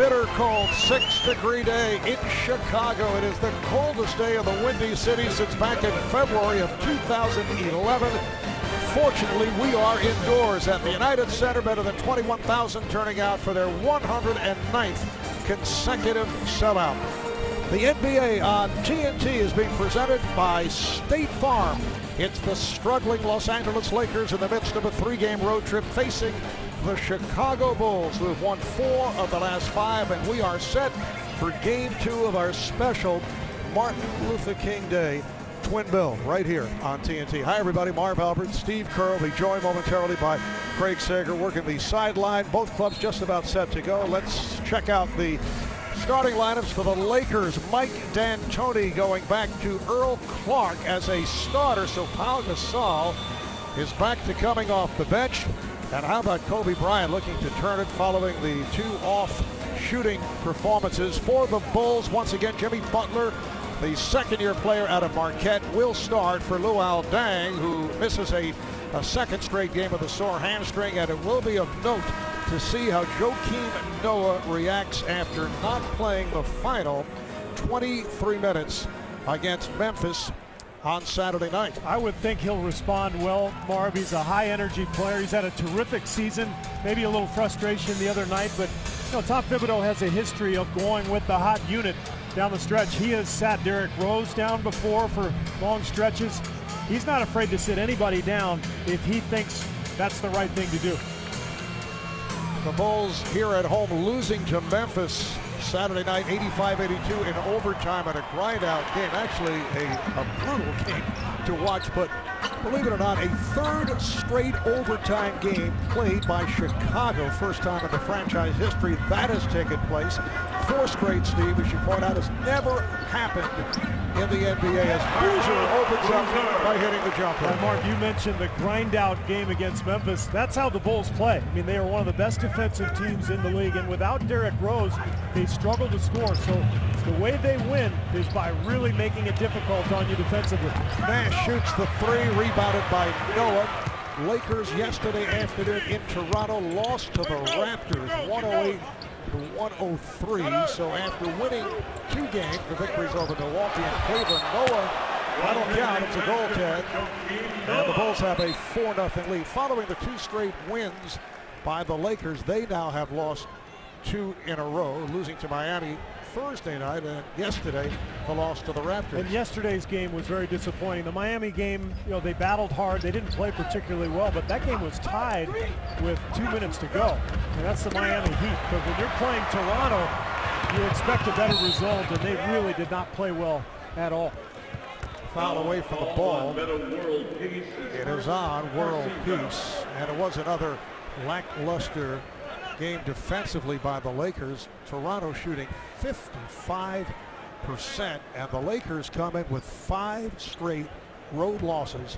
bitter cold 6-degree day in Chicago. It is the coldest day of the Windy City since back in February of 2011. Fortunately, we are indoors at the United Center. Better than 21,000 turning out for their 109th consecutive sellout. The NBA on TNT is being presented by State Farm. It's the struggling Los Angeles Lakers in the midst of a 3-game road trip facing the Chicago Bulls, who have won 4 of the last 5, and we are set for Game 2 of our special Martin Luther King Day Twin Bill right here on TNT. Hi, everybody. Marv Albert, Steve Kerr will be joined momentarily by Craig Sager working the sideline. Both clubs just about set to go. Let's check out the starting lineups for the Lakers. Mike D'Antoni going back to Earl Clark as a starter, so Pau Gasol is back to coming off the bench. And how about Kobe Bryant looking to turn it following the 2 off shooting performances for the Bulls? Once again, Jimmy Butler, the second-year player out of Marquette, will start for Luol Deng, who misses a second straight game with a sore hamstring. And it will be of note to see how Joakim Noah reacts after not playing the final 23 minutes against Memphis on Saturday night. I would think he'll respond well, Marv. He's a high-energy player. He's had a terrific season. Maybe a little frustration the other night, but Tom Thibodeau has a history of going with the hot unit down the stretch. He has sat Derrick Rose down before for long stretches. He's not afraid to sit anybody down if he thinks that's the right thing to do. The Bulls here at home losing to Memphis Saturday night, 85-82 in overtime and a grind-out game. Actually, a brutal game to watch, but believe it or not, a 3rd straight overtime game played by Chicago. First time in the franchise history that has taken place. 4 straight, Steve, as you point out, has never happened in the NBA as Boozer opens up by hitting the jumper. And Mark, you mentioned the grind-out game against Memphis. That's how the Bulls play. I mean, they are one of the best defensive teams in the league, and without Derrick Rose, they struggle to score. So the way they win is by really making it difficult on you defensively. Nash shoots the 3, rebounded by Noah. Lakers yesterday afternoon in Toronto lost to the Raptors 108-103. So after winning 2 games, the victories over Milwaukee and Cleveland, Noah, I don't count, it's a goal, Ted. And the Bulls have a 4-0 lead. Following the 2 straight wins by the Lakers, they now have lost 2 in a row, losing to Miami Thursday night, and yesterday the loss to the Raptors. And yesterday's game was very disappointing. The Miami game, they battled hard. They didn't play particularly well, but that game was tied with 2 minutes to go. And that's the Miami Heat. But when you're playing Toronto, you expect a better result, and they really did not play well at all. Foul away from the ball. It is on World Peace, and it was another lackluster game defensively by the Lakers. Toronto shooting 55%, and the Lakers come in with 5 straight road losses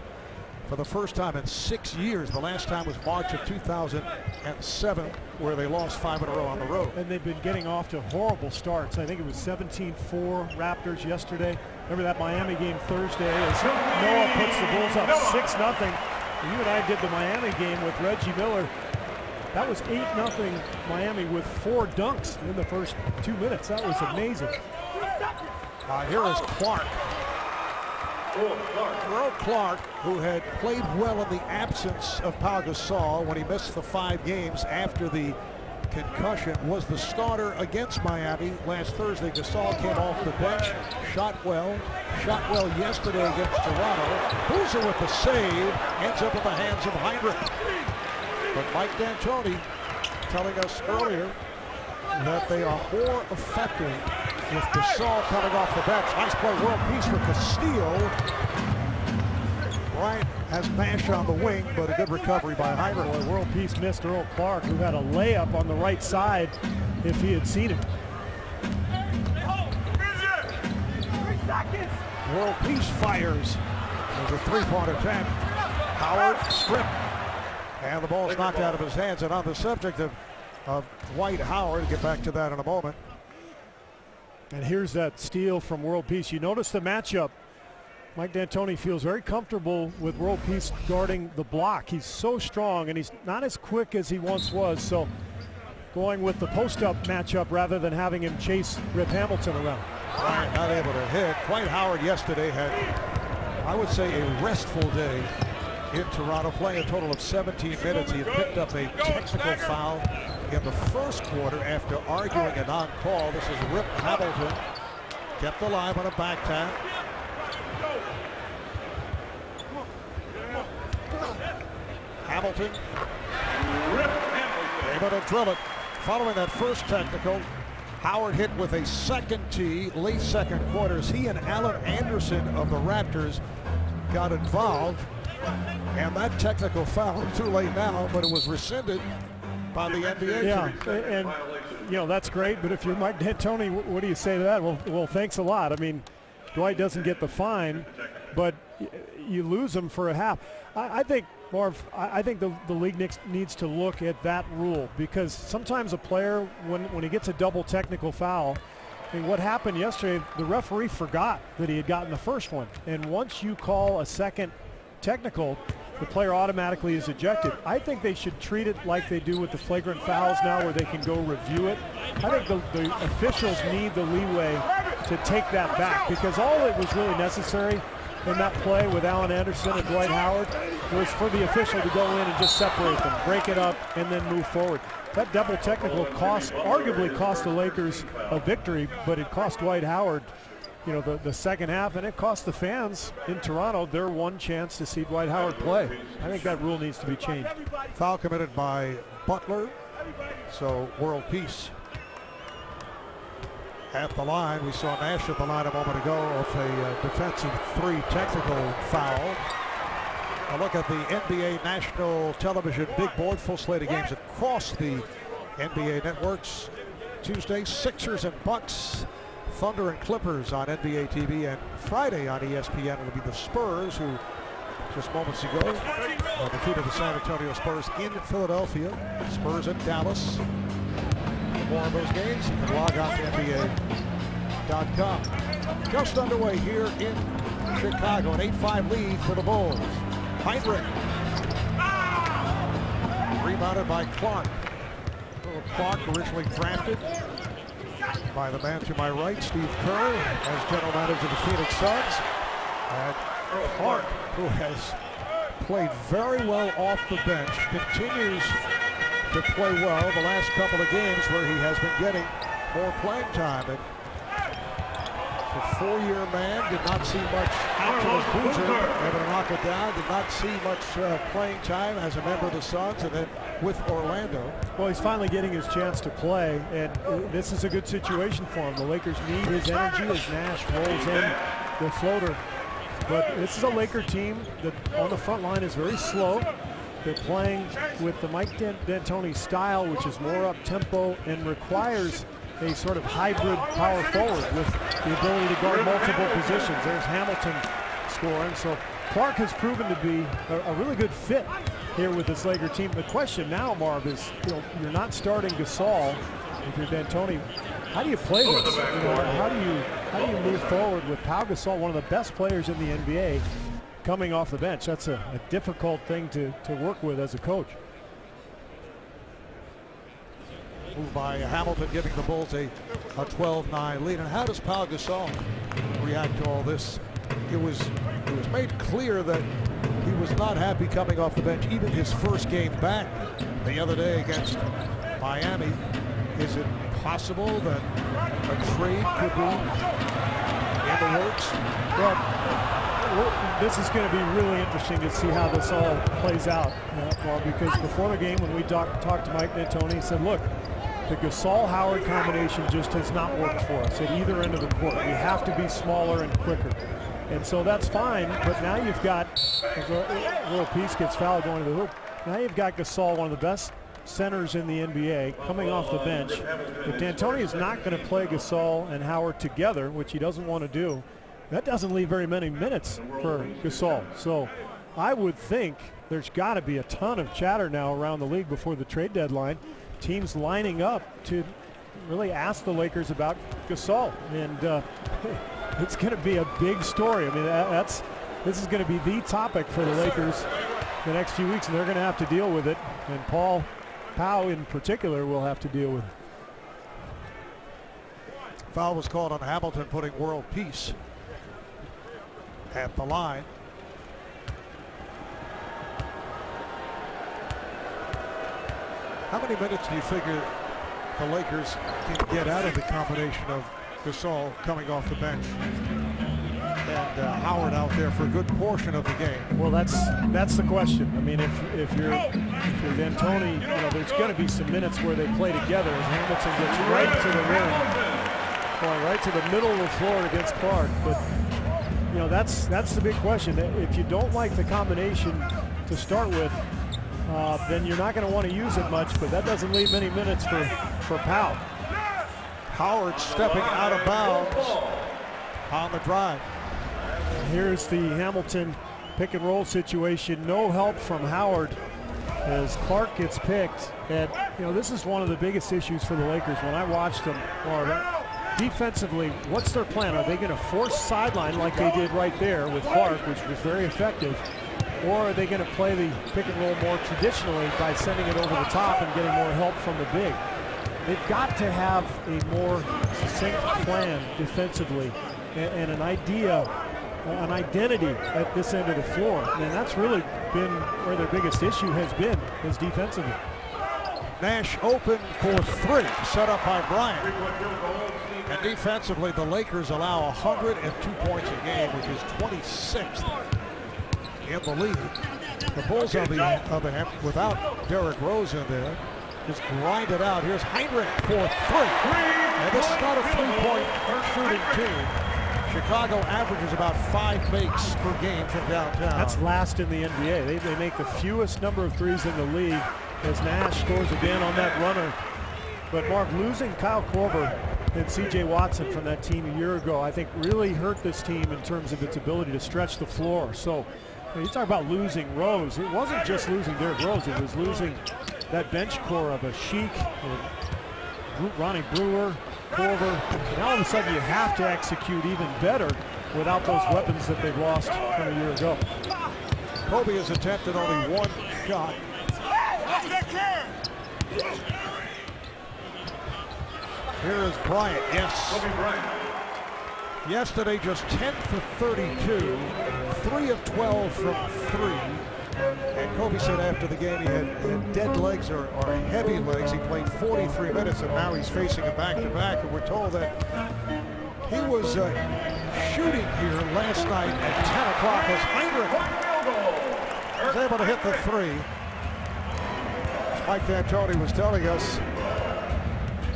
for the first time in 6 years. The last time was March of 2007, where they lost 5 in a row on the road. And they've been getting off to horrible starts. I think it was 17-4 Raptors yesterday. Remember that Miami game Thursday as Noah puts the Bulls up 6-0. You and I did the Miami game with Reggie Miller. That was 8-0 Miami with 4 dunks in the first 2 minutes. That was amazing. Here is Clark. Earl Clark, who had played well in the absence of Pau Gasol when he missed the 5 games after the concussion, was the starter against Miami last Thursday. Gasol came off the bench, shot well yesterday against Toronto. Boozer with the save, ends up in the hands of Hinrich. But Mike D'Antoni telling us earlier that they are more effective with Gasol coming off the bench. Nice play, World Peace with the steal. Bryant has Nash on the wing, but a good recovery by Hinrich. Boy, World Peace missed Earl Clark, who had a layup on the right side if he had seen it. World Peace fires. There's a 3-point attempt. Howard stripped. And the ball's knocked out of his hands. And on the subject of Dwight Howard, get back to that in a moment. And here's that steal from World Peace. You notice the matchup. Mike D'Antoni feels very comfortable with World Peace guarding the block. He's so strong, and he's not as quick as he once was. So going with the post-up matchup rather than having him chase Rip Hamilton around. Bryant not able to hit. Dwight Howard yesterday had, I would say, a restful day in Toronto, playing a total of 17 minutes. He had picked up a technical foul in the first quarter after arguing a non-call. This is Rip Hamilton, kept alive on a back tap. Hamilton able to drill it. Following that first technical, Howard hit with a second tee, late second quarters. He and Alan Anderson of the Raptors got involved, and that technical foul, too late now, but it was rescinded by the NBA. Yeah, and you know, that's great, but if you're Mike D'Antoni, what do you say to that? Well, thanks a lot. I mean, Dwight doesn't get the fine, but you lose him for a half. I think, Marv, I think the league needs to look at that rule, because sometimes a player, when he gets a double technical foul, I mean, what happened yesterday, the referee forgot that he had gotten the first one. And once you call a second technical, the player automatically is ejected. I think they should treat it like they do with the flagrant fouls now, where they can go review it. I think the officials need the leeway to take that back, because all that was really necessary in that play with Alan Anderson and Dwight Howard was for the official to go in and just separate them, break it up, and then move forward. That double technical arguably cost the Lakers a victory, but it cost Dwight Howard, you know, the second half, and it cost the fans in Toronto their one chance to see Dwight Howard play. I think that rule needs to be changed. Foul committed by Butler, so world peace. At the line, we saw Nash at the line a moment ago of a defensive 3 technical foul. A look at the NBA national television big board, full slate of games across the NBA networks. Tuesday, Sixers and Bucks, Thunder and Clippers on NBA TV, and Friday on ESPN will be the Spurs, who just moments ago defeated the San Antonio Spurs in Philadelphia. Spurs in Dallas. For more of those games, you can log on to NBA.com. Just underway here in Chicago, an 8-5 lead for the Bulls. Hinrich. Rebounded by Clark. Clark, originally drafted by the man to my right, Steve Kerr, as general manager of the Phoenix Suns. And Clark, who has played very well off the bench, continues to play well the last couple of games where he has been getting more playing time. And the 4-year man did not see much action as Boozer, able to knock it down, did not see much playing time as a member of the Suns, and then with Orlando. Well, he's finally getting his chance to play, and this is a good situation for him. The Lakers need his energy as Nash rolls in the floater. But this is a Laker team that on the front line is very slow. They're playing with the Mike D'Antoni style, which is more up-tempo and requires a sort of hybrid power forward with the ability to guard multiple positions. There's Hamilton scoring. So Clark has proven to be a really good fit here with this Laker team. The question now, Marv, is you're not starting Gasol if you're D'Antoni. How do you play this? How do you move forward with Pau Gasol, one of the best players in the NBA, coming off the bench? That's a difficult thing to work with as a coach. Move by Hamilton, giving the Bulls a 12-9 lead. And how does Pau Gasol react to all this? It was made clear that he was not happy coming off the bench, even his first game back the other day against Miami. Is it possible that a trade could be in the works? Well, this is going to be really interesting to see how this all plays out, because before the game, when we talked to Mike D'Antoni, he said, look, the Gasol-Howard combination just has not worked for us at either end of the court. We have to be smaller and quicker. And so that's fine, but now you've got, as a little piece gets fouled going to the hoop, now you've got Gasol, one of the best centers in the NBA, coming off the bench. If D'Antoni is not going to play Gasol and Howard together, which he doesn't want to do, that doesn't leave very many minutes for Gasol. So I would think there's got to be a ton of chatter now around the league before the trade deadline. Teams lining up to really ask the Lakers about Gasol. And it's going to be a big story. I mean, this is going to be the topic for the Lakers the next few weeks, and they're going to have to deal with it. And Paul Powell in particular will have to deal with. Foul was called on Hamilton, putting world peace at the line. How many minutes do you figure the Lakers can get out of the combination of Gasol coming off the bench and Howard out there for a good portion of the game? Well, that's the question. I mean, if you're D'Antoni, you know, there's going to be some minutes where they play together as Hamilton gets right to the rim, going right to the middle of the floor against Clark. But you know, that's the big question. If you don't like the combination to start with, then you're not going to want to use it much. But that doesn't leave many minutes for Powell. Howard stepping out of bounds on the drive. Here's the Hamilton pick and roll situation. No help from Howard as Clark gets picked. And you know, this is one of the biggest issues for the Lakers. When I watched them, defensively, what's their plan? Are they going to force sideline like they did right there with Clark, which was very effective? Or are they going to play the pick and roll more traditionally by sending it over the top and getting more help from the big? They've got to have a more succinct plan defensively and an idea, an identity at this end of the floor. And that's really been where their biggest issue has been, is defensively. Nash open for three, set up by Bryant. And defensively, the Lakers allow 102 points a game, which is 26th in the league. The Bulls, on the other hand, without Derrick Rose in there, just grind it out. Here's Hinrich for three. And this is not a three-point shooting team. Chicago averages about 5 makes per game from downtown. That's last in the NBA. They make the fewest number of threes in the league as Nash scores again on that runner. But Mark, losing Kyle Korver and C.J. Watson from that team a year ago, I think really hurt this team in terms of its ability to stretch the floor. So you talk about losing Rose. It wasn't just losing Derrick Rose. It was losing that bench core of a Sheik, Ronnie Brewer, Korver. And all of a sudden you have to execute even better without those weapons that they've lost from a year ago. Kobe has attempted only one shot. Here is Bryant, yes. Kobe Bryant. Yesterday just 10 for 32, 3 of 12 from 3. And Kobe said after the game he had dead legs or heavy legs. He played 43 minutes and now he's facing a back-to-back. And we're told that he was shooting here last night at 10 o'clock as Hinrich was able to hit the three. Mike D'Antoni was telling us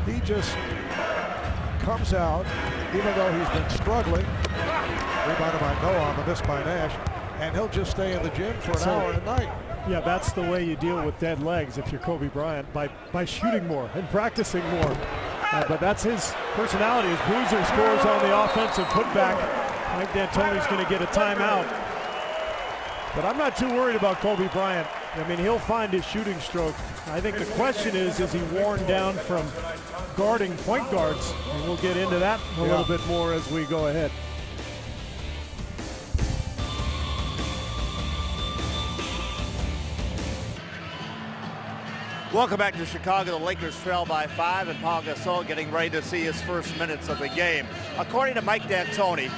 he just comes out, even though he's been struggling. Rebounded by Noah on the miss by Nash. And he'll just stay in the gym for an hour a night. Yeah, that's the way you deal with dead legs if you're Kobe Bryant, by shooting more and practicing more. But that's his personality. As Boozer scores on the offensive putback, Mike D'Antoni's going to get a timeout. But I'm not too worried about Kobe Bryant. I mean, he'll find his shooting stroke. I think the question is he worn down from guarding point guards? And we'll get into that a little bit more as we go ahead. Welcome back to Chicago. The Lakers trail by 5, and Pau Gasol getting ready to see his first minutes of the game. According to Mike D'Antoni,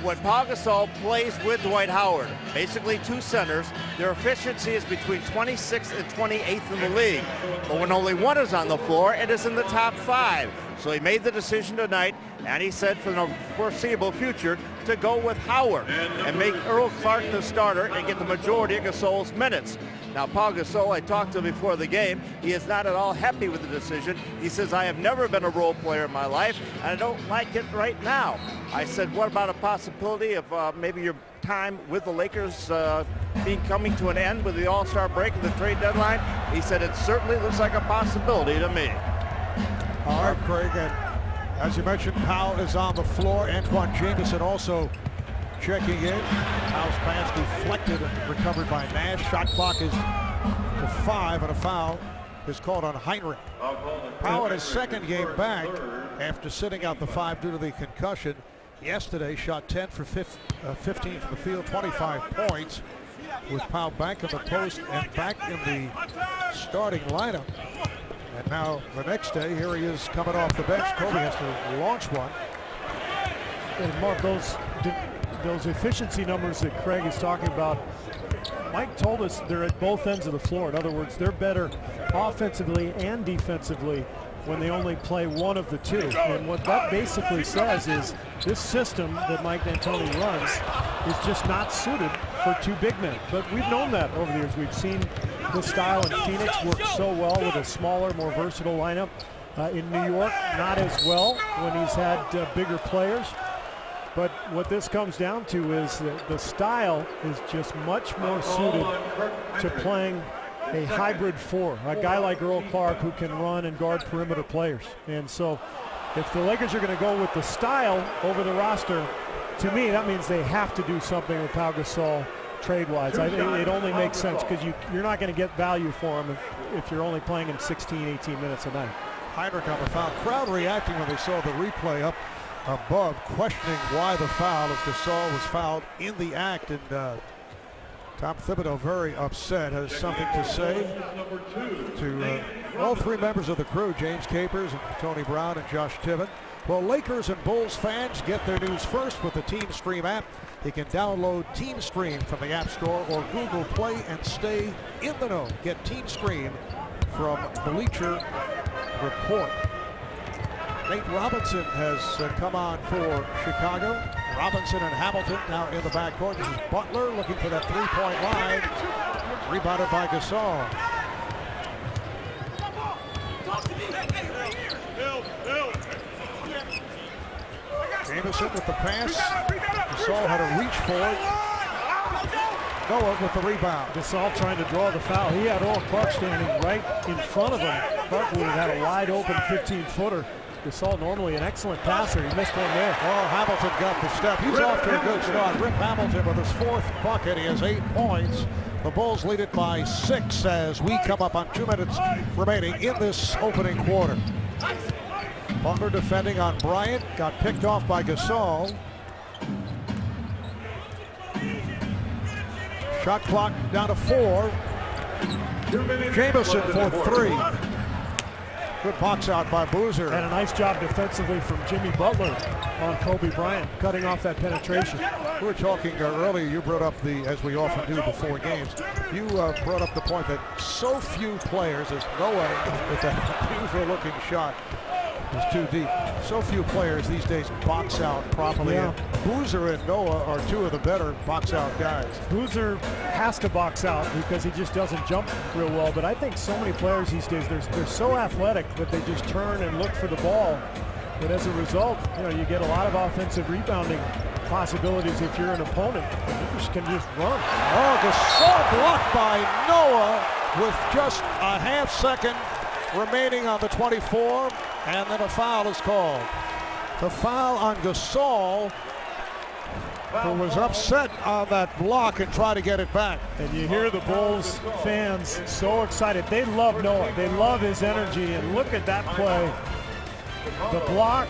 when Pau Gasol plays with Dwight Howard, basically two centers, their efficiency is between 26th and 28th in the league. But when only one is on the floor, it is in the top 5. So he made the decision tonight, and he said for the foreseeable future to go with Howard and make Earl Clark the starter and get the majority of Gasol's minutes. Now, Pau Gasol, I talked to him before the game. He is not at all happy with the decision. He says, I have never been a role player in my life, and I don't like it right now. I said, what about a possibility of maybe your time with the Lakers coming to an end with the All-Star break and the trade deadline? He said, it certainly looks like a possibility to me. All right, Craig, and as you mentioned, Powell is on the floor. Antoine Jamison also checking in. Powell's pass deflected and recovered by Nash. Shot clock is to 5, and a foul is called on Hinrich. Powell in his second game back after sitting out the 5 due to the concussion. Yesterday shot 10 for 15 from the field, 25 points. with Powell back in the post and back in the starting lineup. And now the next day, here he is coming off the bench. Kobe has to launch one. And Mark, those efficiency numbers that Craig is talking about, Mike told us they're at both ends of the floor. In other words, they're better offensively and defensively when they only play one of the two. And what that basically says is this system that Mike D'Antoni runs is just not suited for two big men. But we've known that over the years. We've seen this style in Phoenix work so well with a smaller, more versatile lineup. In New York, not as well when he's had bigger players. But what this comes down to is that the style is just much more suited to playing a hybrid four, a guy like Earl Clark who can run and guard perimeter players. And so if the Lakers are going to go with the style over the roster, to me that means they have to do something with Pau Gasol trade-wise. It only makes sense because you're not going to get value for him if you're only playing in 16, 18 minutes a night. Hinrich on the foul. Crowd reacting when they saw the replay up above, questioning why the foul, as Gasol was fouled in the act. And Tom Thibodeau, very upset, has something to say to all three members of the crew, James Capers and Tony Brown and Josh Tibbin. Well, Lakers and Bulls fans get their news first with the Team Stream app. You can download Team Stream from the App Store or Google Play and stay in the know. Get Team Stream from Bleacher Report. Nate Robinson has come on for Chicago. Robinson and Hamilton now in the backcourt. This is Butler looking for that three-point line. Rebounded by Gasol. Jamison with the pass. Gasol had to reach for it. Noah with the rebound. Gasol trying to draw the foul. He had Earl Clark standing right in front of him. Clark would have had a wide open 15-footer. Gasol normally an excellent passer. He missed one there. Oh, Hamilton got the step. He's off to a good start. Rip Hamilton with his fourth bucket. He has 8 points. The Bulls lead it by 6 as we come up on 2 minutes remaining in this opening quarter. Butler defending on Bryant. Got picked off by Gasol. Shot clock down to 4. Jamison for 3. Good box out by Boozer. And a nice job defensively from Jimmy Butler on Kobe Bryant, cutting off that penetration. We were talking earlier, you brought up as we often do before games, you brought up the point that so few players, as Noah with that unusual looking shot is too deep. So few players these days box out properly. Yeah. And Boozer and Noah are 2 of the better box out guys. Boozer has to box out because he just doesn't jump real well. But I think so many players these days, they're so athletic that they just turn and look for the ball. But as a result, you get a lot of offensive rebounding possibilities if you're an opponent. You can just run. Oh, Gasol blocked by Noah with just a half second remaining on the 24, and then a foul is called. The foul on Gasol, who was upset on that block and tried to get it back. And you hear the Bulls fans so excited. They love Noah. They love his energy, and look at that play. The block,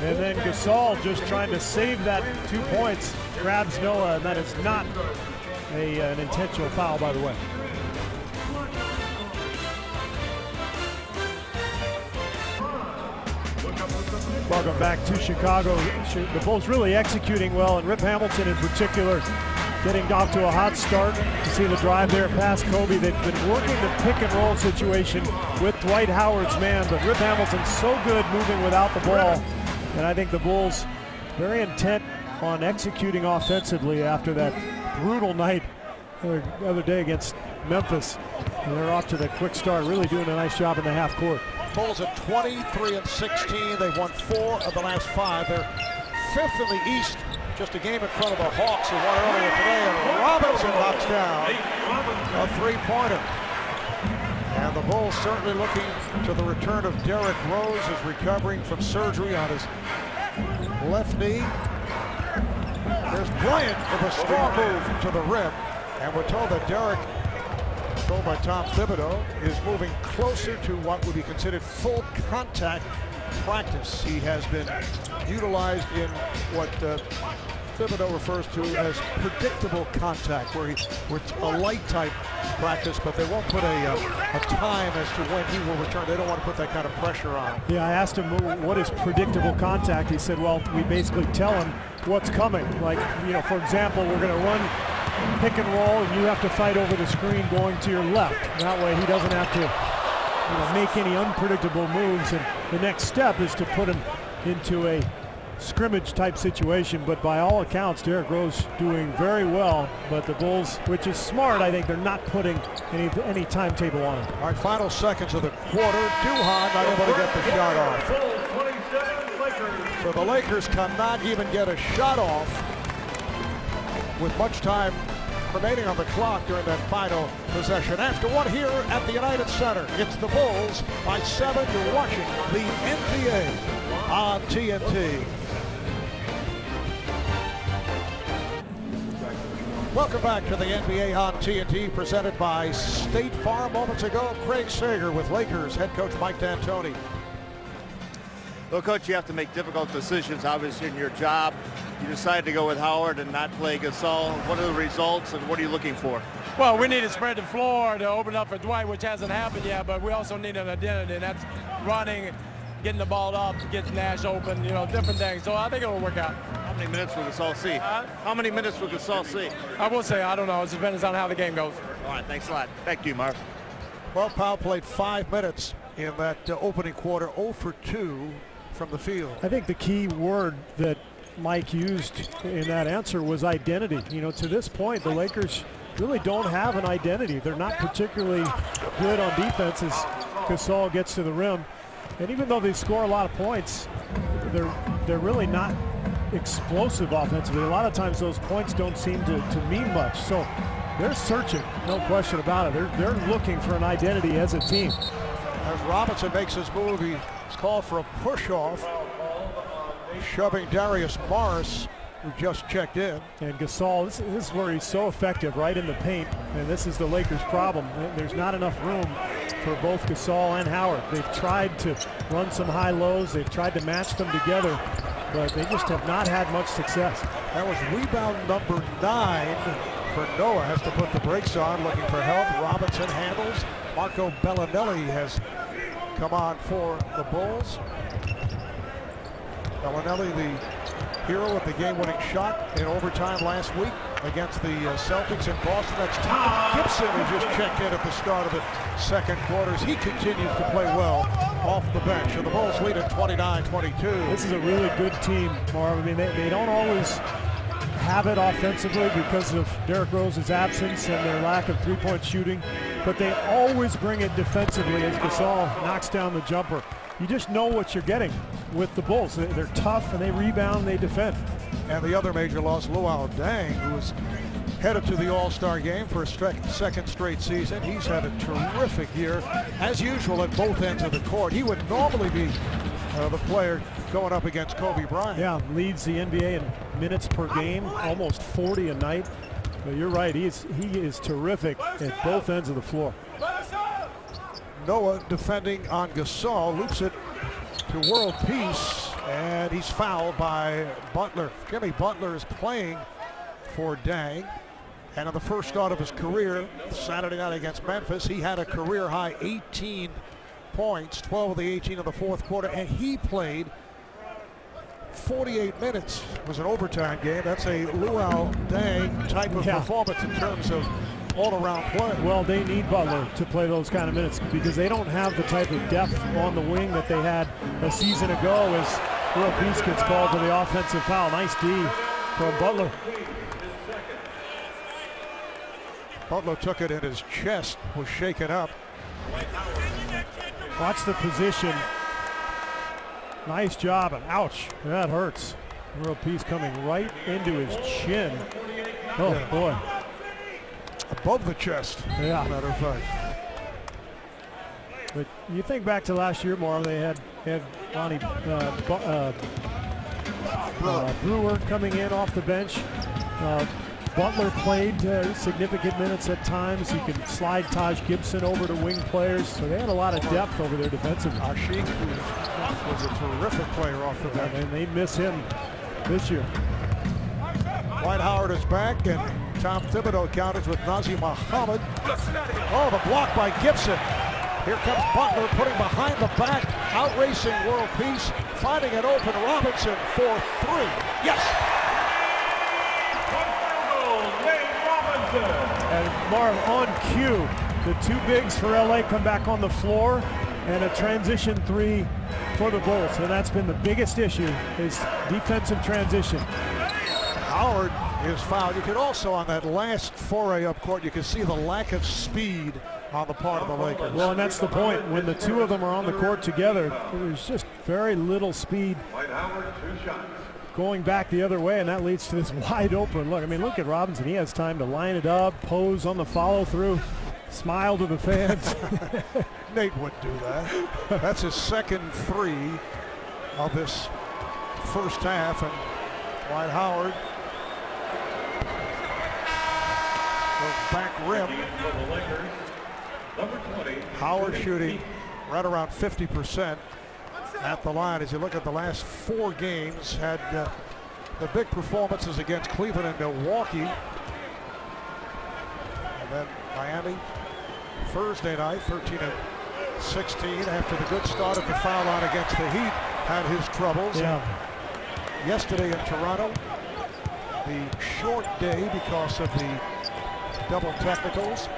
and then Gasol just trying to save that 2 points, grabs Noah, and that is not an intentional foul, by the way. Welcome back to Chicago. The Bulls really executing well, and Rip Hamilton in particular getting off to a hot start. You see the drive there past Kobe. They've been working the pick and roll situation with Dwight Howard's man, but Rip Hamilton's so good moving without the ball. And I think the Bulls very intent on executing offensively after that brutal night the other day against Memphis. And they're off to the quick start, really doing a nice job in the half court. Bulls at 23-16. They've won 4 of the last 5. They're 5th in the East, just a game in front of the Hawks, who won earlier today. And Robinson knocks down a 3-pointer. And the Bulls certainly looking to the return of Derrick Rose, who's recovering from surgery on his left knee. There's Bryant with a strong move to the rim. And we're told that Derrick, told by Tom Thibodeau, is moving closer to what would be considered full contact practice. He has been utilized in what Thibodeau refers to as predictable contact, where it's a light type practice, but they won't put a time as to when he will return. They don't want to put that kind of pressure on him. Yeah, I asked him what is predictable contact. He said, well, we basically tell him what's coming. Like, you know, for example, we're going to run pick and roll, and you have to fight over the screen going to your left. That way he doesn't have to make any unpredictable moves, and the next step is to put him into a scrimmage type situation. But by all accounts, Derrick Rose doing very well, but the Bulls, which is smart, I think they're not putting any timetable on him. All right, final seconds of the quarter. Duhan not able to get the shot off. So the Lakers cannot even get a shot off with much time remaining on the clock during that final possession. After one here at the United Center, it's the Bulls by 7. You're watching the NBA on TNT. Welcome back to the NBA on TNT, presented by State Farm. Moments ago, Craig Sager with Lakers head coach Mike D'Antoni. Well, Coach, you have to make difficult decisions, obviously, in your job. You decided to go with Howard and not play Gasol. What are the results, and what are you looking for? Well, we need to spread the floor to open up for Dwight, which hasn't happened yet, but we also need an identity, and that's running, getting the ball up, getting Nash open, different things. So I think it'll work out. How many minutes will Gasol see? How many minutes will Gasol see? I will say, I don't know. It depends on how the game goes. All right, thanks a lot. Back to you, Marv. Well, Powell played 5 minutes in that opening quarter, 0 for 2 from the field. I think the key word that Mike used in that answer was identity. To this point, the Lakers really don't have an identity. They're not particularly good on defense as Gasol gets to the rim. And even though they score a lot of points, they're really not explosive offensively. A lot of times those points don't seem to mean much. So they're searching, no question about it. They're looking for an identity as a team. As Robinson makes his move, he's called for a push-off, shoving Darius Morris, who just checked in. And Gasol, this is where he's so effective, right in the paint, and this is the Lakers' problem. There's not enough room for both Gasol and Howard. They've tried to run some high lows, they've tried to match them together, but they just have not had much success. That was rebound number 9 for Noah. Has to put the brakes on, looking for help. Robinson handles. Marco Bellinelli has come on for the Bulls. Bellinelli, the hero of the game-winning shot in overtime last week against the Celtics in Boston. That's Tom Gibson, who just checked in at the start of the second quarters. He continues to play well off the bench, and the Bulls lead at 29-22. This is a really good team, Marv. I mean, they don't always have it offensively because of Derrick Rose's absence and their lack of three-point shooting, but they always bring it defensively as Gasol knocks down the jumper. You just know what you're getting with the Bulls. They're tough, and they rebound, they defend. And the other major loss, Luol Deng, who was headed to the All-Star game for a second straight season. He's had a terrific year, as usual, at both ends of the court. He would normally be the player going up against Kobe Bryant. Yeah, leads the NBA in minutes per game, almost 40 a night. But you're right, he is terrific at both ends of the floor. Noah defending on Gasol, loops it to world peace, and he's fouled by Butler. Jimmy Butler is playing for Deng, and on the first start of his career, Saturday night against Memphis, he had a career-high 18 points, 12 of the 18 of the fourth quarter, and he played 48 minutes. It was an overtime game. That's a Luol Deng type of performance in terms of all-around play. Well, they need Butler to play those kind of minutes because they don't have the type of depth on the wing that they had a season ago as World Peace gets called for the offensive foul. Nice D from Butler. Butler took it in his chest, was shaken up. Watch the position. Nice job, and ouch, that hurts. World Peace coming right into his chin. Oh, yeah. Boy. Above the chest, yeah. Matter of fact. But you think back to last year, Marv, they had Lonnie Brewer coming in off the bench. Butler played significant minutes at times. He could slide Taj Gibson over to wing players. So they had a lot of depth over there defensively. Ashik, who was a terrific player off the bench. And they miss him this year. Dwight Howard is back, and Tom Thibodeau counters with Nazir Muhammad. Oh, the block by Gibson. Here comes Butler, putting behind the back, out-racing World Peace, finding an open Robinson for 3. Yes! And Marv, on cue, the 2 bigs for LA come back on the floor, and a transition 3 for the Bulls. And that's been the biggest issue, is defensive transition. Howard is fouled. You could also, on that last foray up court, you can see the lack of speed on the part of the Lakers. Well, and that's the point. When the 2 of them are on the court together, there's just very little speed going back the other way, and that leads to this wide open look. I mean, look at Robinson. He has time to line it up, pose on the follow through, smile to the fans. Nate wouldn't do that. That's his second 3 of this first half, and Dwight Howard goes back rim. Howard shooting right around 50% at the line. As you look at the last 4 games, had the big performances against Cleveland and Milwaukee, and then Miami Thursday night, 13-16 after the good start at the foul line against the Heat, had his troubles. Yeah. Yesterday in Toronto, the short day because of the double technicals,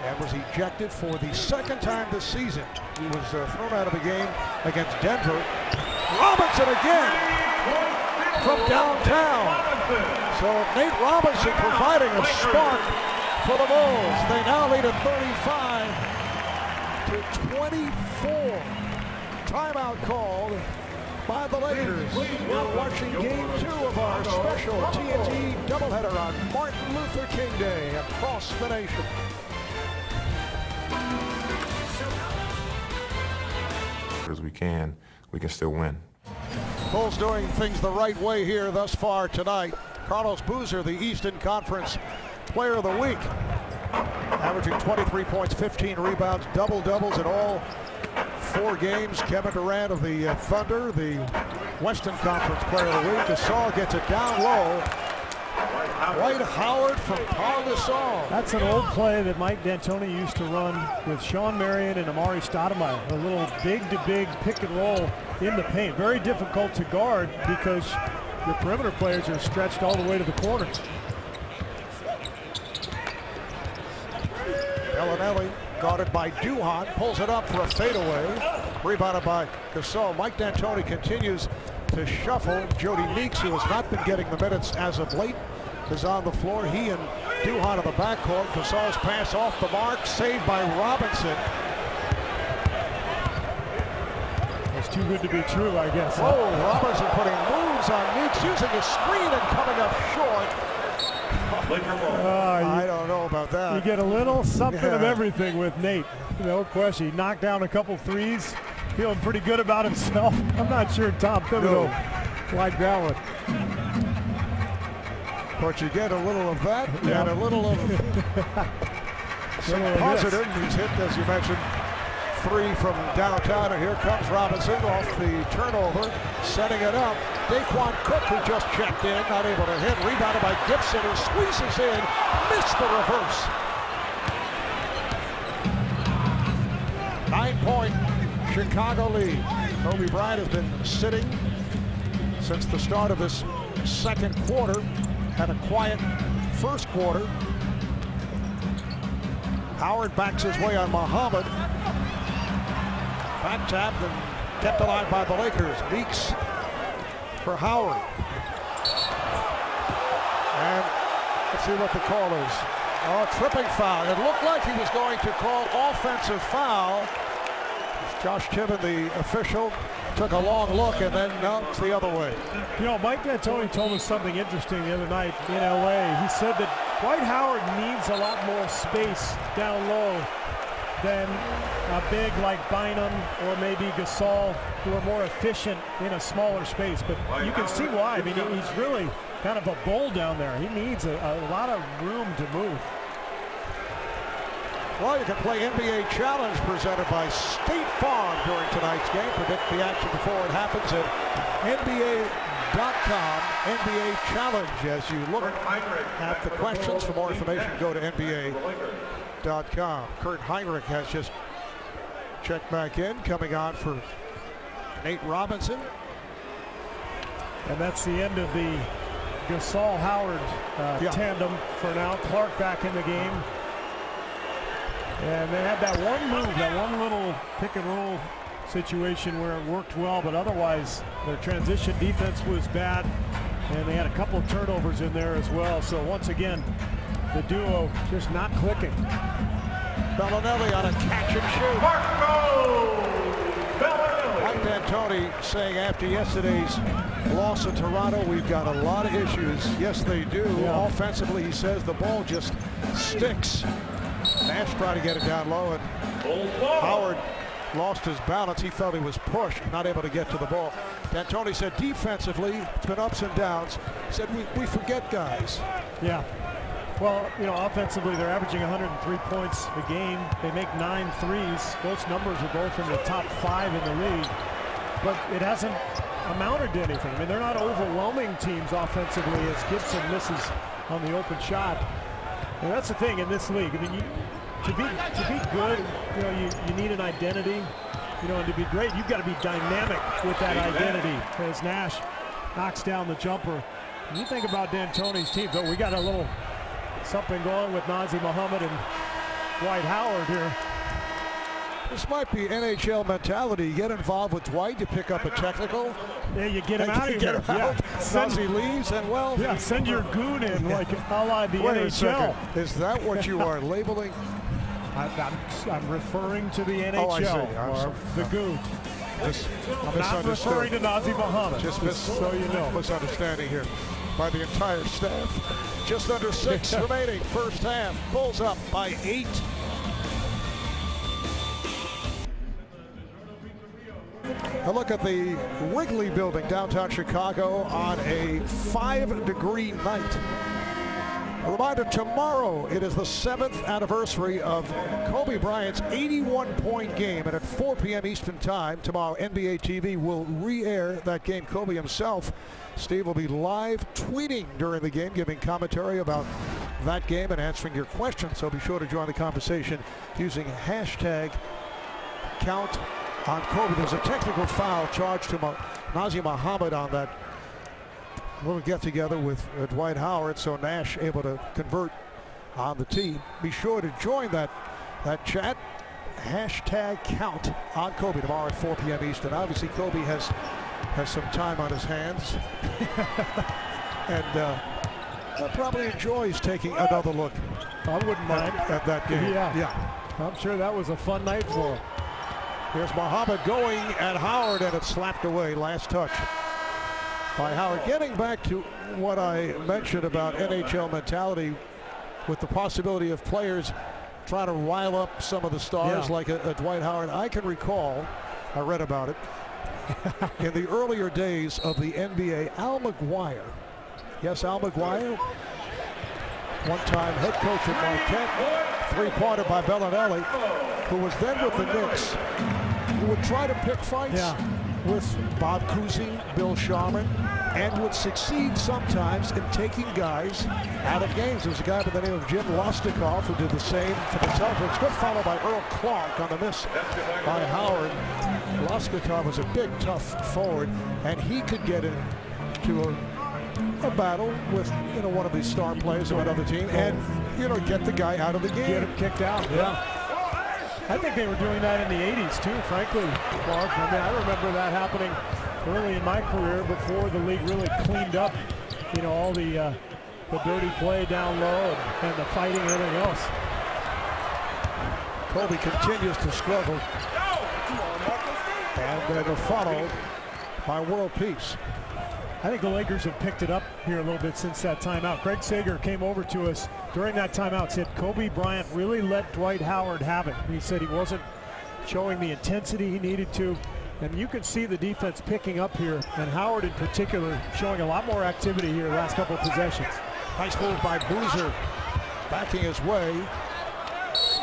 and was ejected for the 2nd time this season. He was thrown out of the game against Denver. Robinson again from downtown. So Nate Robinson providing a spark for the Bulls. They now lead at 35-24. Timeout called by the Lakers. We're watching game 2 of our special TNT doubleheader on Martin Luther King Day across the nation. As we can still win. Bulls doing things the right way here thus far tonight. Carlos Boozer, the Eastern Conference Player of the Week, averaging 23 points, 15 rebounds, double-doubles in all 4 games. Kevin Durant of the Thunder, the Western Conference Player of the Week. Gasol gets it down low. Dwight Howard from Paul Gasol. That's an old play that Mike D'Antoni used to run with Sean Marion and Amari Stoudemire. A little big-to-big pick and roll in the paint. Very difficult to guard because your perimeter players are stretched all the way to the corner. Bellinelli guarded by Duhon, pulls it up for a fadeaway. Rebounded by Gasol. Mike D'Antoni continues to shuffle. Jody Meeks, who has not been getting the minutes as of late, is on the floor. He and Duhon in the backcourt. Gasol's pass off the mark, saved by Robinson. It's too good to be true, I guess. Oh, Robinson putting moves on Meeks, using his screen and coming up short. I don't know about that. You get a little something of everything with Nate. No question. He knocked down a couple threes, feeling pretty good about himself. I'm not sure Tom Thibodeau liked that one. But you get a little of that and a little of some positive. He's hit, as you mentioned, 3 from downtown, and here comes Robinson off the turnover, setting it up. Daquan Cook, who just checked in, not able to hit. Rebounded by Gibson, who squeezes in, missed the reverse. 9-point Chicago lead. Kobe Bryant has been sitting since the start of this 2nd quarter. Had a quiet first quarter. Howard backs his way on Muhammad. Back tapped and kept alive by the Lakers. Meeks for Howard. And let's see what the call is. Oh, tripping foul. It looked like he was going to call offensive foul. Josh Timmon, the official, took a long look, and then no, it's the other way. You know, Mike D'Antoni told us something interesting the other night in LA. He said that Dwight Howard needs a lot more space down low than a big like Bynum or maybe Gasol, who are more efficient in a smaller space. But you can see why. I mean, he's really kind of a bull down there. He needs a lot of room to move. Well, you can play NBA Challenge presented by State Farm during tonight's game. Predict the action before it happens at NBA.com NBA Challenge. As you look at the questions, for more information, go to NBA.com. Kirk Hinrich has just checked back in, coming on for Nate Robinson. And that's the end of the Gasol-Howard tandem for now. Clark back in the game. And they had that one move, that one little pick and roll situation where it worked well, but otherwise their transition defense was bad, and they had a couple of turnovers in there as well. So once again, the duo just not clicking. Bellinelli on a catch and shoot. Mike D'Antoni saying after yesterday's loss in Toronto, we've got a lot of issues. Yes, they do. Yeah. Offensively, he says the ball just sticks. Nash tried to get it down low, and Howard lost his balance. He felt he was pushed, not able to get to the ball. D'Antoni said defensively, it's been ups and downs. He said we forget guys. Yeah. Well, you know, offensively, they're averaging 103 points a game. They make 9 threes. Those numbers are both in the top 5 in the league. But it hasn't amounted to anything. I mean, they're not overwhelming teams offensively as Gibson misses on the open shot. And that's the thing in this league. I mean, to be good, you know, you need an identity. You know, and to be great, you've got to be dynamic with that identity. As Nash knocks down the jumper. When you think about D'Antoni's team, though, we got a little something going with Nazr Mohammed and Dwight Howard here. This might be NHL mentality. You get involved with Dwight, you pick up a technical. Yeah, you get him out of here. Yeah. Nazr leaves, and well, yeah, send your goon in like a la the NHL. Is that what you are labeling? I'm referring to the NHL, oh, I see. or the goon. I'm not referring to Nazr Mohammed. Just so you know. Misunderstanding here by the entire staff. Just under 6 remaining, first half. Bulls up by 8. A look at the Wrigley Building, downtown Chicago, on a 5-degree night. A reminder, tomorrow it is the 7th anniversary of Kobe Bryant's 81-point game, and at 4 p.m. Eastern Time tomorrow, NBA TV will re-air that game. Kobe himself, Steve, will be live tweeting during the game, giving commentary about that game and answering your questions. So be sure to join the conversation using hashtag count on Kobe. There's a technical foul charged to Nazr Mohammed on that little get-together with Dwight Howard, so Nash able to convert on the tee. Be sure to join that chat. Hashtag count on Kobe tomorrow at 4 p.m. Eastern. Obviously, Kobe has some time on his hands, and probably enjoys taking another look. I wouldn't mind at that game. Yeah, I'm sure that was a fun night for him. Here's Mohammed going at Howard, and it's slapped away. Last touch by Howard. Getting back to what I mentioned about NHL mentality, with the possibility of players trying to rile up some of the stars like a Dwight Howard. I can recall, I read about it, in the earlier days of the NBA, Al McGuire. Yes, Al McGuire, one-time head coach at Marquette, three-pointer by Bellinelli, who was then with the Knicks, who would try to pick fights with Bob Cousy, Bill Sharman, and would succeed sometimes in taking guys out of games. There's a guy by the name of Jim Lostikoff who did the same for the Celtics. Good follow by Earl Clark on the miss by Howard. Lostikoff was a big, tough forward, and he could get into a battle with one of these star players of another team and get the guy out of the game. Get him kicked out. Yeah. I think they were doing that in the 80s too, frankly, Clark. I mean, I remember that happening early in my career before the league really cleaned up, all the dirty play down low and the fighting and everything else. Kobe continues to struggle, and they're followed by World Peace. I think the Lakers have picked it up here a little bit since that timeout. Craig Sager came over to us during that timeout, said Kobe Bryant really let Dwight Howard have it. He said he wasn't showing the intensity he needed to. And you can see the defense picking up here, and Howard in particular showing a lot more activity here the last couple of possessions. Nice move by Boozer, backing his way.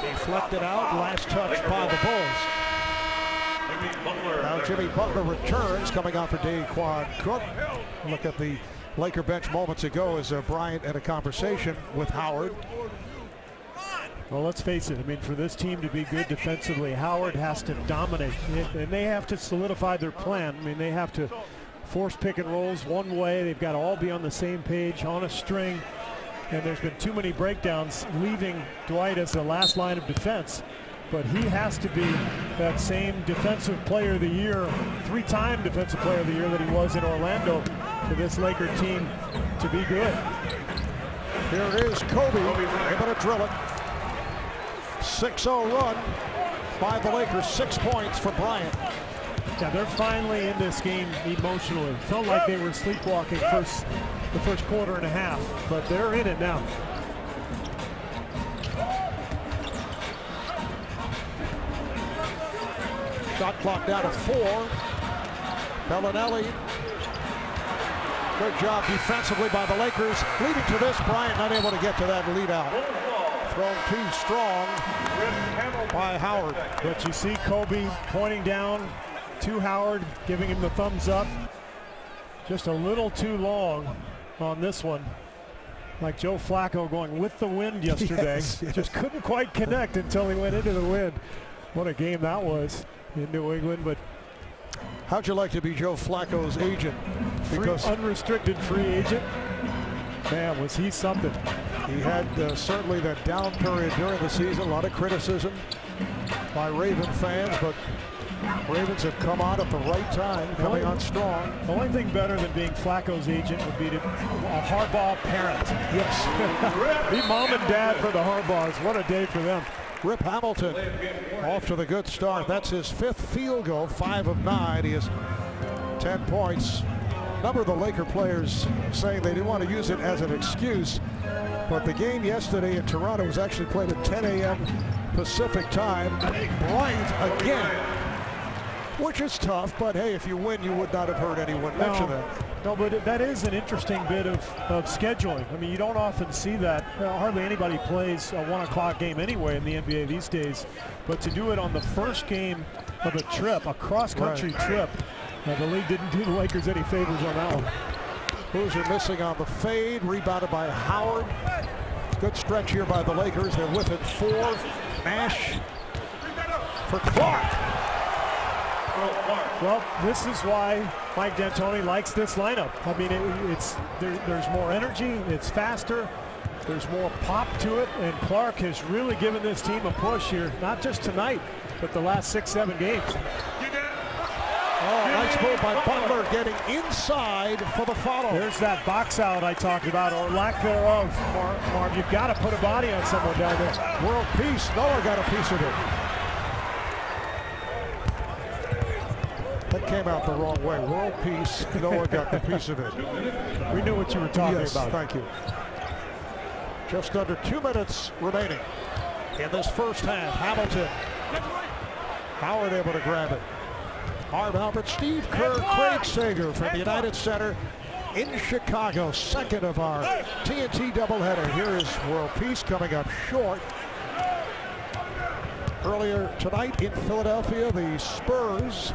Deflected out, last touch by the Bulls. Now Jimmy Butler returns, coming out for Daquan Cook. Look at the Laker bench moments ago as Bryant had a conversation with Howard. Well, let's face it. I mean, for this team to be good defensively, Howard has to dominate, and they have to solidify their plan. I mean, they have to force pick and rolls one way. They've got to all be on the same page, on a string, and there's been too many breakdowns, leaving Dwight as the last line of defense. But he has to be that same defensive player of the year, 3-time defensive player of the year that he was in Orlando for this Laker team to be good. Here it is, Kobe able to drill it. 6-0 run by the Lakers, 6 points for Bryant. Yeah, they're finally in this game emotionally. Felt like they were sleepwalking the first quarter and a half, but they're in it now. Shot clock down to 4. Bellinelli. Good job defensively by the Lakers. Leading to this, Bryant not able to get to that lead out. Thrown too strong by Howard. But you see Kobe pointing down to Howard, giving him the thumbs up. Just a little too long on this one. Like Joe Flacco going with the wind yesterday. Yes. Just couldn't quite connect until he went into the wind. What a game that was in New England. But how'd you like to be Joe Flacco's agent? Because unrestricted free agent. Man, was he something. He had certainly that down period during the season, a lot of criticism by Raven fans, but Ravens have come on at the right time, coming on strong. The only thing better than being Flacco's agent would be to a Harbaugh parent. Yes. Be mom and dad for the Harbaughs. What a day for them. Rip Hamilton off to the good start. That's his 5th field goal, 5 of 9. He has 10 points. A number of the Laker players saying they didn't want to use it as an excuse, but the game yesterday in Toronto was actually played at 10 a.m. Pacific time. Bryant again, which is tough, but hey, if you win, you would not have heard anyone mention that. No, but that is an interesting bit of scheduling. I mean, you don't often see that. Hardly anybody plays a 1 o'clock game anyway in the NBA these days. But to do it on the first game of a trip, a cross-country trip, the league didn't do the Lakers any favors on that one. Boozer missing on the fade, rebounded by Howard. Good stretch here by the Lakers. They're with it 4. Nash for Clark. Well, this is why Mike D'Antoni likes this lineup. I mean, there's more energy, it's faster, there's more pop to it, and Clark has really given this team a push here, not just tonight, but the last 6-7 games. Oh, nice move by Butler, getting inside for the follow. There's that box out I talked about, or lack thereof, Marv. You've got to put a body on someone down there. World Peace, Noah got a piece of it. That came out the wrong way. World Peace, Noah got the piece of it. We knew what you were talking about. Thank you. Just under 2 minutes remaining in this first half. Hamilton. Howard able to grab it. Harv Albert, Steve Kerr, Craig Sager from the United Center in Chicago. Second of our TNT doubleheader. Here is World Peace coming up short. Earlier tonight in Philadelphia, the Spurs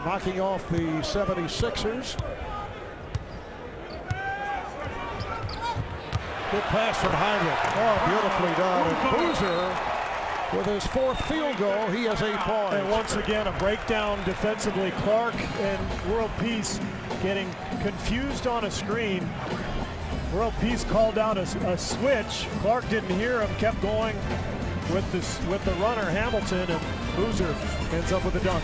knocking off the 76ers. Good pass from Hinrich. Oh, beautifully done. And Boozer, with his 4th field goal, he has 8 points. And once again, a breakdown defensively. Clark and World Peace getting confused on a screen. World Peace called out a switch. Clark didn't hear him, kept going with the runner, Hamilton, and Boozer ends up with a dunk.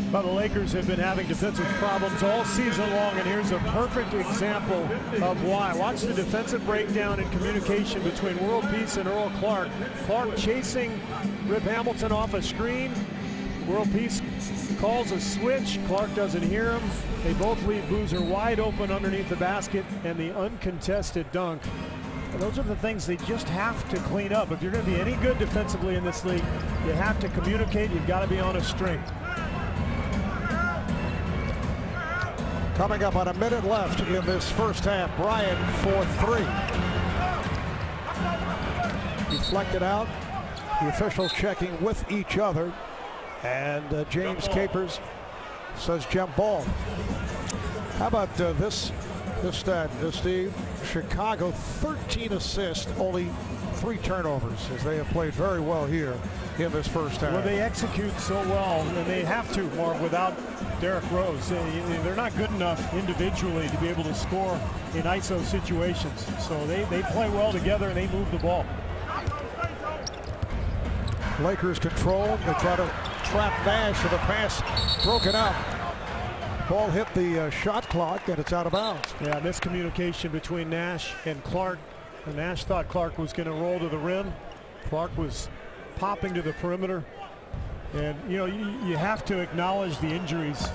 But the Lakers have been having defensive problems all season long, and here's a perfect example of why. Watch the defensive breakdown and communication between World Peace and Earl Clark. Clark chasing Rip Hamilton off a screen. World Peace calls a switch. Clark doesn't hear him. They both leave Boozer wide open underneath the basket, and the uncontested dunk. And those are the things they just have to clean up. If you're going to be any good defensively in this league, you have to communicate. You've got to be on a string. Coming up on a minute left in this first half, Bryant for 3. deflected out. The officials checking with each other. And James Capers says jump ball. How about this stat, Steve? Chicago 13 assists, only 3 turnovers, as they have played very well here in this first half. Well, they execute so well, and they have to, Marv, without Derrick Rose. They're not good enough individually to be able to score in ISO situations. So they play well together, and they move the ball. Lakers control. They try to trap Nash, and the pass broken up. Ball hit the shot clock, and it's out of bounds. Yeah, miscommunication between Nash and Clark. And Nash thought Clark was going to roll to the rim. Clark was popping to the perimeter. And, you know, you have to acknowledge the injuries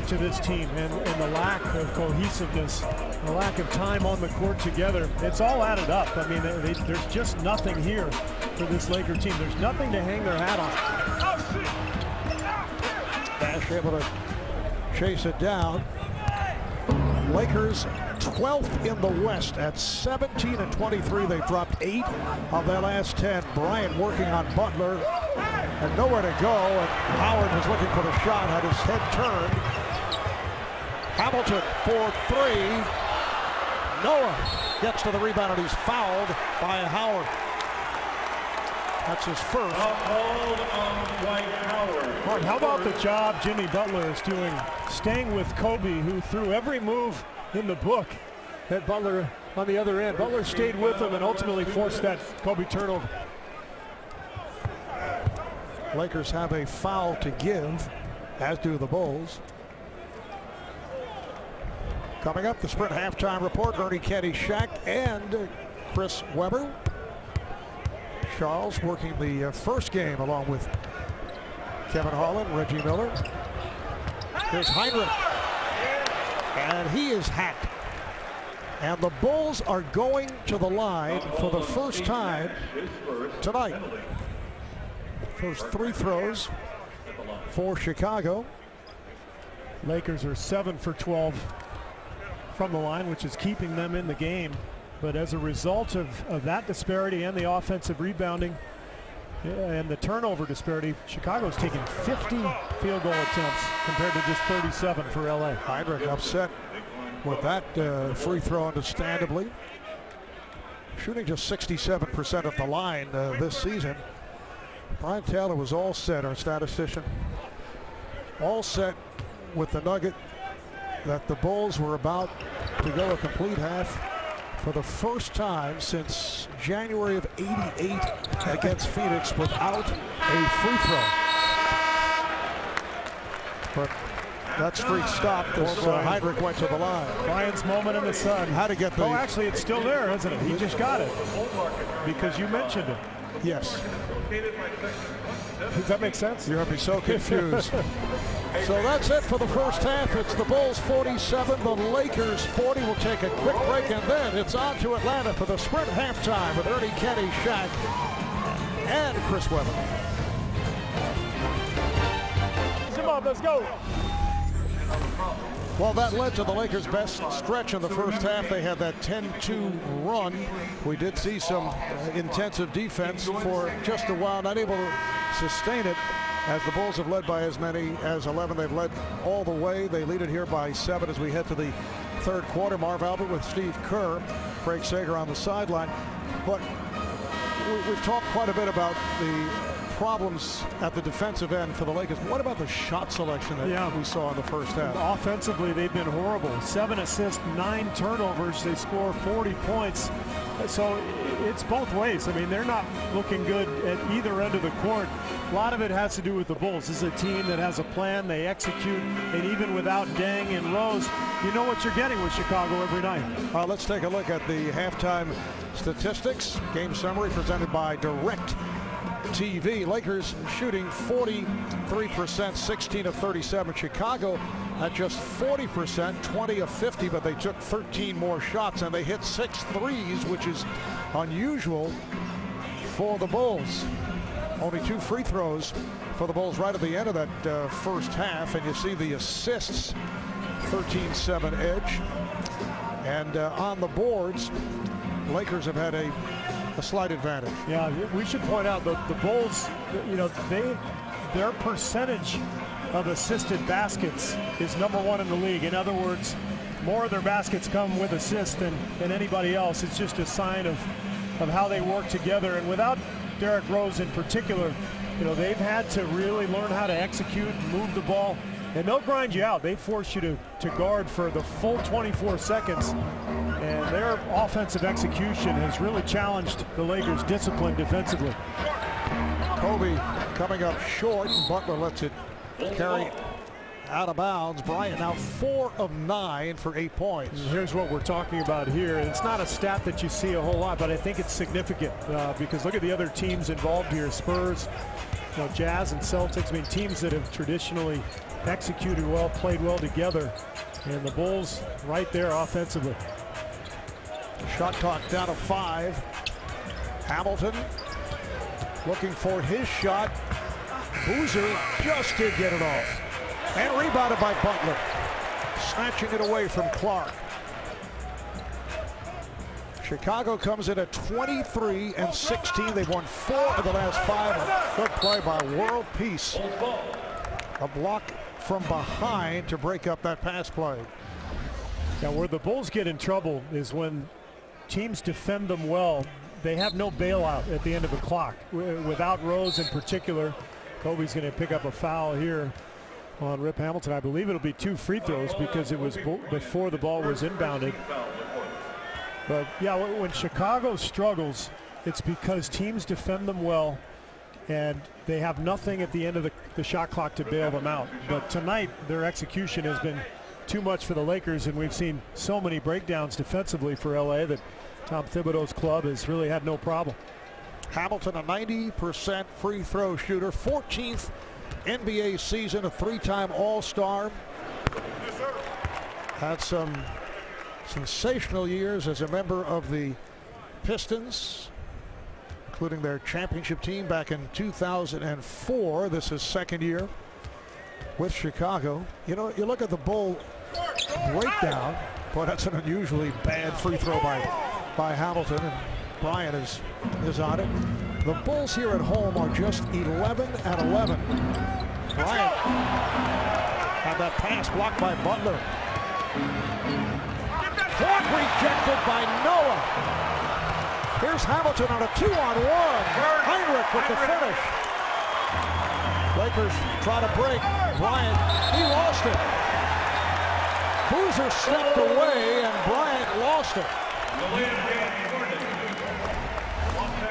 to this team and the lack of cohesiveness, the lack of time on the court together. It's all added up. I mean, there's just nothing here for this Laker team. There's nothing to hang their hat on. Nash able to chase it down. Lakers 12th in the West at 17-23. They've dropped 8 of their last 10. Bryant working on Butler and nowhere to go. And Howard was looking for the shot, had his head turned. Hamilton for 3. Noah gets to the rebound and he's fouled by Howard. That's his first. Hold on Dwight Howard. Mark, how about the job Jimmy Butler is doing, staying with Kobe, who threw every move in the book at Butler on the other end. Butler stayed with him and ultimately forced that Kobe turnover. Lakers have a foul to give, as do the Bulls. Coming up, the Sprint halftime report. Ernie Kenny, Shaq, and Chris Webber. Charles working the first game along with Kevin Holland, Reggie Miller. Here's Hinrich, and he is hacked. And the Bulls are going to the line for the first time tonight. First 3 throws for Chicago. Lakers are 7 for 12 from the line, which is keeping them in the game. But as a result of that disparity and the offensive rebounding and the turnover disparity, Chicago's taken 50 field goal attempts compared to just 37 for LA. Hinrich upset with that free throw, understandably. Shooting just 67% of the line this season. Brian Taylor was all set, our statistician, all set with the nugget that the Bulls were about to go a complete half for the first time since January of '88 against Phoenix without a free throw. But that streak stopped as Hinrich went to the line. Bryant's moment in the sun. How to get the... Oh, actually, it's still there, isn't it? He just got it because you mentioned it. Yes. Does that make sense? You're going to be so confused. So that's it for the first half. It's the Bulls 47, the Lakers 40. We'll take a quick break, and then it's on to Atlanta for the Sprint halftime with Ernie, Kenny, Shaq, and Chris Webber. Come on, let's go. Well, that led to the Lakers' best stretch in the first half. They had that 10-2 run. We did see some intensive defense for just a while, not able to sustain it, as the Bulls have led by as many as 11. They've led all the way. They lead it here by 7 as we head to the third quarter. Marv Albert with Steve Kerr, Craig Sager on the sideline. But we've talked quite a bit about the problems at the defensive end for the Lakers. What about the shot selection that we saw in the first half? Offensively, they've been horrible. 7 assists, 9 turnovers. They score 40 points. So it's both ways. I mean, they're not looking good at either end of the court. A lot of it has to do with the Bulls. This is a team that has a plan. They execute. And even without Deng and Rose, you know what you're getting with Chicago every night. Let's take a look at the halftime statistics. Game summary presented by Direct TV. Lakers shooting 43%, 16 of 37. Chicago at just 40%, 20 of 50, but they took 13 more shots and they hit 6 threes, which is unusual for the Bulls. Only 2 free throws for the Bulls right at the end of that first half, and you see the assists, 13-7 edge. And on the boards, Lakers have had a a slight advantage. Yeah, we should point out the Bulls, you know, their percentage of assisted baskets is #1 in the league. In other words, more of their baskets come with assists than anybody else. It's just a sign of how they work together. And without Derrick Rose in particular, you know, they've had to really learn how to execute and move the ball. And they'll grind you out. They force you to guard for the full 24 seconds. And their offensive execution has really challenged the Lakers' discipline defensively. Kobe coming up short, and Butler lets it carry out of bounds. Bryant now 4 of 9 for 8 points. And here's what we're talking about here. It's not a stat that you see a whole lot, but I think it's significant because look at the other teams involved here. Spurs, you know, Jazz and Celtics. I mean, teams that have traditionally executed well, played well together. And the Bulls right there offensively. Shot clock down to 5. Hamilton looking for his shot. Boozer just did get it off. And rebounded by Butler. Snatching it away from Clark. Chicago comes in at 23 and 16. They've won 4 of the last 5. Good play by World Peace. A block from behind to break up that pass play. Now, where the Bulls get in trouble is when teams defend them well. They have no bailout at the end of the clock. Without Rose in particular, Kobe's going to pick up a foul here on Rip Hamilton. I believe it'll be 2 free throws because it was before the ball was inbounded. But yeah, when Chicago struggles, it's because teams defend them well and they have nothing at the end of the shot clock to bail them out. But tonight, their execution has been too much for the Lakers, and we've seen so many breakdowns defensively for LA that Tom Thibodeau's club has really had no problem. Hamilton, a 90% free throw shooter, 14th NBA season, a 3-time All-Star. Had some sensational years as a member of the Pistons, including their championship team back in 2004. This is second year with Chicago. You know, you look at the Bull breakdown. Boy, that's an unusually bad free throw by Hamilton, and Bryant is on it. The Bulls here at home are just 11 and 11. Bryant had that pass blocked by Butler. Ford rejected by Noah. Here's Hamilton on a 2-on-1. Hinrich with the finish. Lakers try to break. Bryant, he lost it. Boozer stepped away and Bryant lost it.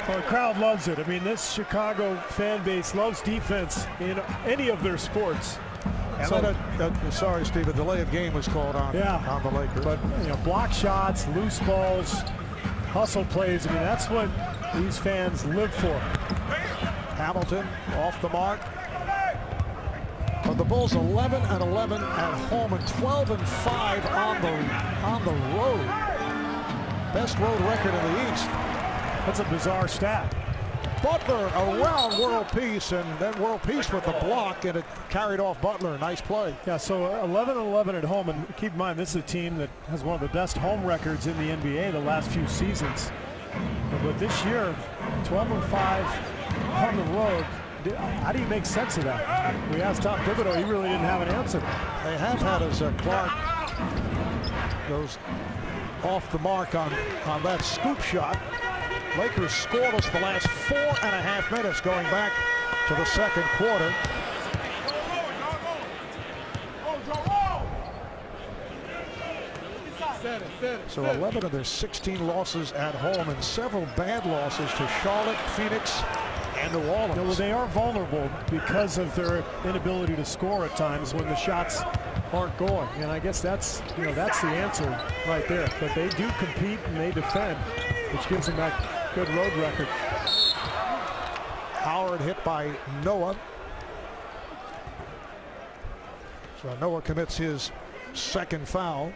Well, the crowd loves it. I mean, this Chicago fan base loves defense in any of their sports. And then sorry, Steve, a delay of game was called on the Lakers. But you know, block shots, loose balls, hustle plays. I mean, that's what these fans live for. Hamilton off the mark. But the Bulls 11 and 11 at home and 12 and 5 on the road. Best road record in the East. That's a bizarre stat. Butler around World Peace, and then World Peace with the block, and it carried off Butler. Nice play. Yeah, so 11 and 11 at home, and keep in mind this is a team that has one of the best home records in the NBA the last few seasons. But this year, 12 and 5 on the road. How do you make sense of that? We asked Tom Thibodeau, he really didn't have an answer. They have had as Clark goes off the mark on that scoop shot. Lakers scoreless the last 4.5 minutes going back to the second quarter. So 11 of their 16 losses at home and several bad losses to Charlotte, Phoenix, and New Orleans. Well, they are vulnerable because of their inability to score at times when the shots aren't going. And I guess that's the answer right there. But they do compete and they defend, which gives them that good road record. Howard hit by Noah. So Noah commits his second foul.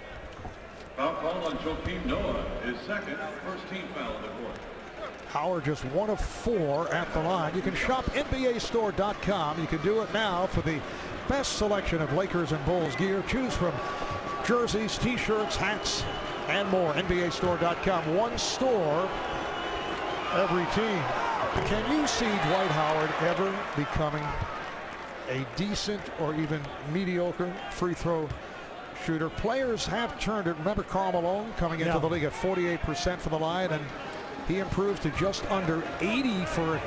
Foul call on Joakim Noah, his second, first team foul of the quarter. Howard just 1 of 4 at the line. You can shop NBAstore.com. You can do it now for the best selection of Lakers and Bulls gear. Choose from jerseys, t-shirts, hats, and more. NBAstore.com. One store every team. Can you see Dwight Howard ever becoming a decent or even mediocre free throw shooter? Players have turned it. Remember Karl Malone coming into the league at 48% for the line, and he improved to just under 80 for a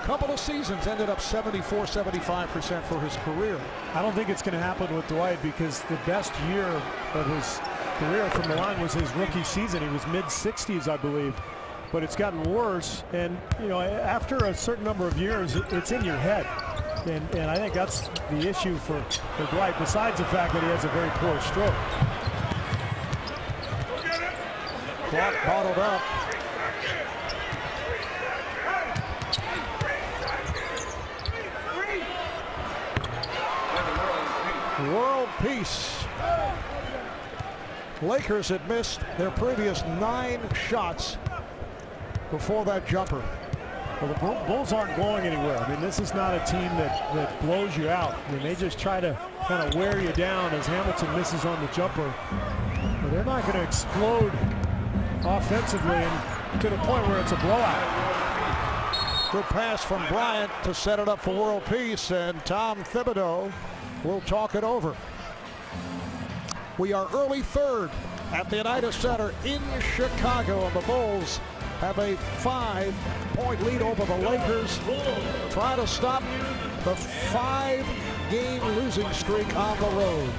couple of seasons, ended up 74, 75% for his career. I don't think it's going to happen with Dwight, because the best year of his career from the line was his rookie season. He was mid-60s, I believe. But it's gotten worse, and you know, after a certain number of years, it's in your head. And I think that's the issue for Dwight, besides the fact that he has a very poor stroke. Clock bottled up. World peace. Lakers had missed their previous 9 shots before that jumper. Well, the Bulls aren't going anywhere. I mean, this is not a team that blows you out. I mean, they just try to kind of wear you down as Hamilton misses on the jumper. But they're not going to explode offensively and to the point where it's a blowout. Good pass from Bryant to set it up for world peace, and Tom Thibodeau will talk it over. We are early third at the United Center in Chicago, and the Bulls have a 5-point lead over the Lakers, trying to stop the 5-game losing streak on the road.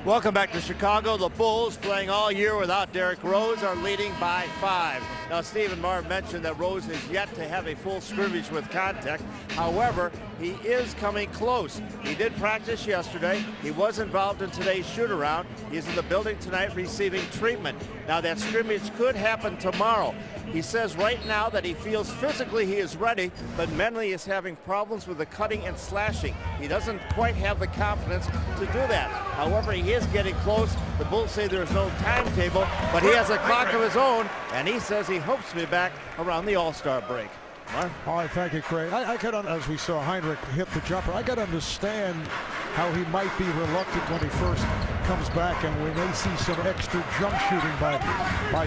Welcome back to Chicago. The Bulls, playing all year without Derrick Rose, are leading by 5. Now, Stephen Marr mentioned that Rose is yet to have a full scrimmage with contact. However, he is coming close. He did practice yesterday. He was involved in today's shoot-around. He's in the building tonight receiving treatment. Now, that scrimmage could happen tomorrow. He says right now that he feels physically he is ready, but mentally is having problems with the cutting and slashing. He doesn't quite have the confidence to do that. However, he is getting close. The Bulls say there is no timetable, but he has a clock of his own, and he says he hopes to be back around the All-Star break. All right, thank you, Craig. I could, as we saw Hinrich hit the jumper, I could understand how he might be reluctant when he first comes back, and we may see some extra jump shooting by